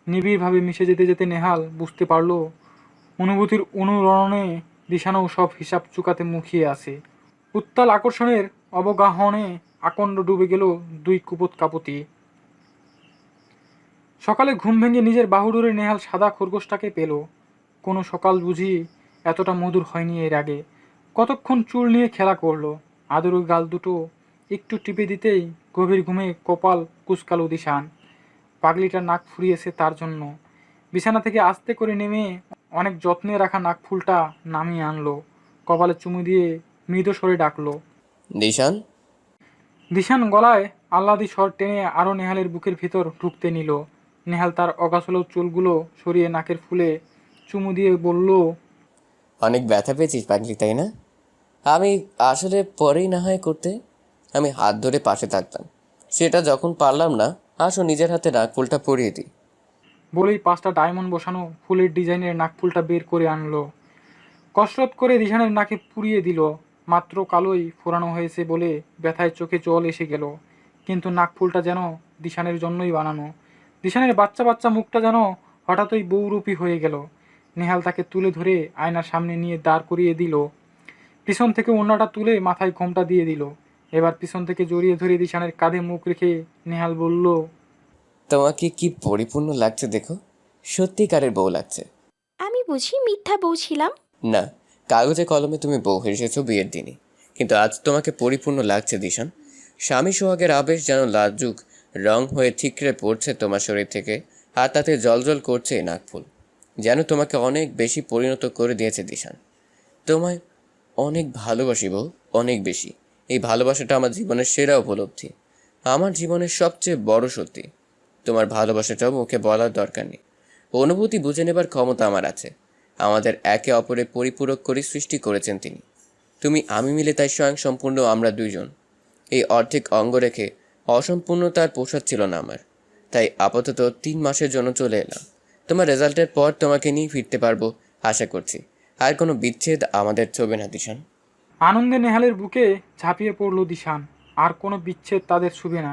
[SPEAKER 3] নিবিড়ভাবে মিশে যেতে যেতে নেহাল বুঝতে পারল, অনুভূতির অনুরণনে দিশানও সব হিসাব চুকাতে মুখিয়ে আছে। উত্তাল আকর্ষণের অবগাহনে আকণ্ড ডুবে গেল দুই কুপত কাপতি। সকালে ঘুম ভেঙে নিজের বাহুডোরে নেহাল সাদা খরগোশটাকে পেল। কোনো সকাল বুঝি এতটা মধুর হয়নি এর আগে। কতক্ষণ চুল নিয়ে খেলা করলো। আদর গাল দুটো একটু টিপে দিতেই গভীর ঘুমে কপাল কুচকালো দিশান। পাগলিটা নাক ফুরিয়েছে তার জন্য। বিছানা থেকে আস্তে করে নেমে অনেক যত্নে রাখা নাকফুলটা নামিয়ে আনলো। কপালে চুমু দিয়ে মৃদু স্বরে ডাকলো,
[SPEAKER 1] দিশান।
[SPEAKER 3] দিশান গলায় আহ্লাদি স্বর টেনে আরো নেহালের বুকের ভিতর ঢুকতে নিল। নেহাল তার অগাছলো চুলগুলো সরিয়ে নাকের ফুলে চুমু দিয়ে বলল,
[SPEAKER 1] অনেক ব্যথা পেয়েছিস পাগলি, তাই না? আমি আসলে পরেই না হয় করতে, আমি হাত ধরে পাশে থাকতাম। সেটা যখন পারলাম না, আসো নিজের হাতে নাকফুলটা পরিয়ে দিই।
[SPEAKER 3] বলেই 5টা ডায়মন্ড বসানো ফুলের ডিজাইনের নাকফুলটা বের করে আনলো। কসরত করে দিশানের নাকে পুড়িয়ে দিল। মাত্র কালোই ফোরানো হয়েছে বলে ব্যথায় চোখে জল এসে গেল, কিন্তু নাকফুলটা যেন দিশানের জন্যই বানানো। দিশানের বাচ্চা বাচ্চা মুখটা যেন হঠাৎই বৌরূপী হয়ে গেল। নেহাল তাকে তুলে ধরে আয়নার সামনে নিয়ে দাঁড় করিয়ে দিল। পিছন থেকে ওড়নাটা তুলে মাথায় ঘোমটা দিয়ে দিল। এবার পিছন থেকে জড়িয়ে ধরে দিশানের কাঁধে মুখ রেখে নেহাল বলল,
[SPEAKER 1] তোমাকে কি পরিপূর্ণ লাগছে দেখো, সত্যিকারের বউ লাগছে।
[SPEAKER 2] আমি বুঝি মিথ্যা বউ ছিলাম?
[SPEAKER 1] না, কাগজে কলমে তুমি বউ এসেছো বিয়ের দিনই, কিন্তু আজ তোমাকে পরিপূর্ণ লাগছে দিশান। স্বামী সোহাগের আবেশ যেন লাজুক রং হয়ে ঠিকরে পড়ছে তোমার শরীর থেকে, আর তাতে জলজল করছে নাকফুল। যেন তোমাকে অনেক বেশি পরিণত করে দিয়েছে দিশান। তোমায় অনেক ভালোবাসি বউ, অনেক বেশি। এই ভালোবাসাটা আমার জীবনের সেরা উপলব্ধি, আমার জীবনের সবচেয়ে বড় সত্যি। তোমার ভালোবাসাটাও মুখে বলার দরকার নেই, অনুভূতি বুঝে নেবার ক্ষমতা আমার আছে। আমাদের একে অপরের পরিপূরক করে সৃষ্টি করেছেন তিনি। তুমি আমি মিলে তাই স্বয়ং সম্পূর্ণ আমরা দুইজন। এই অর্ধেক অঙ্গ রেখে অসম্পূর্ণতার পোষাক ছিল না আমার, তাই আপাতত 3 মাসের জন্য চলে এলাম। তোমার রেজাল্টের পর তোমাকে নিয়ে ফিরতে পারবো আশা করছি। আর কোনো বিচ্ছেদ আমাদের চলবে না দিশান।
[SPEAKER 3] আনন্দে নেহালের বুকে ঝাঁপিয়ে পড়ল দিশান। আর কোনো বিচ্ছেদ তাদের ছুবে না।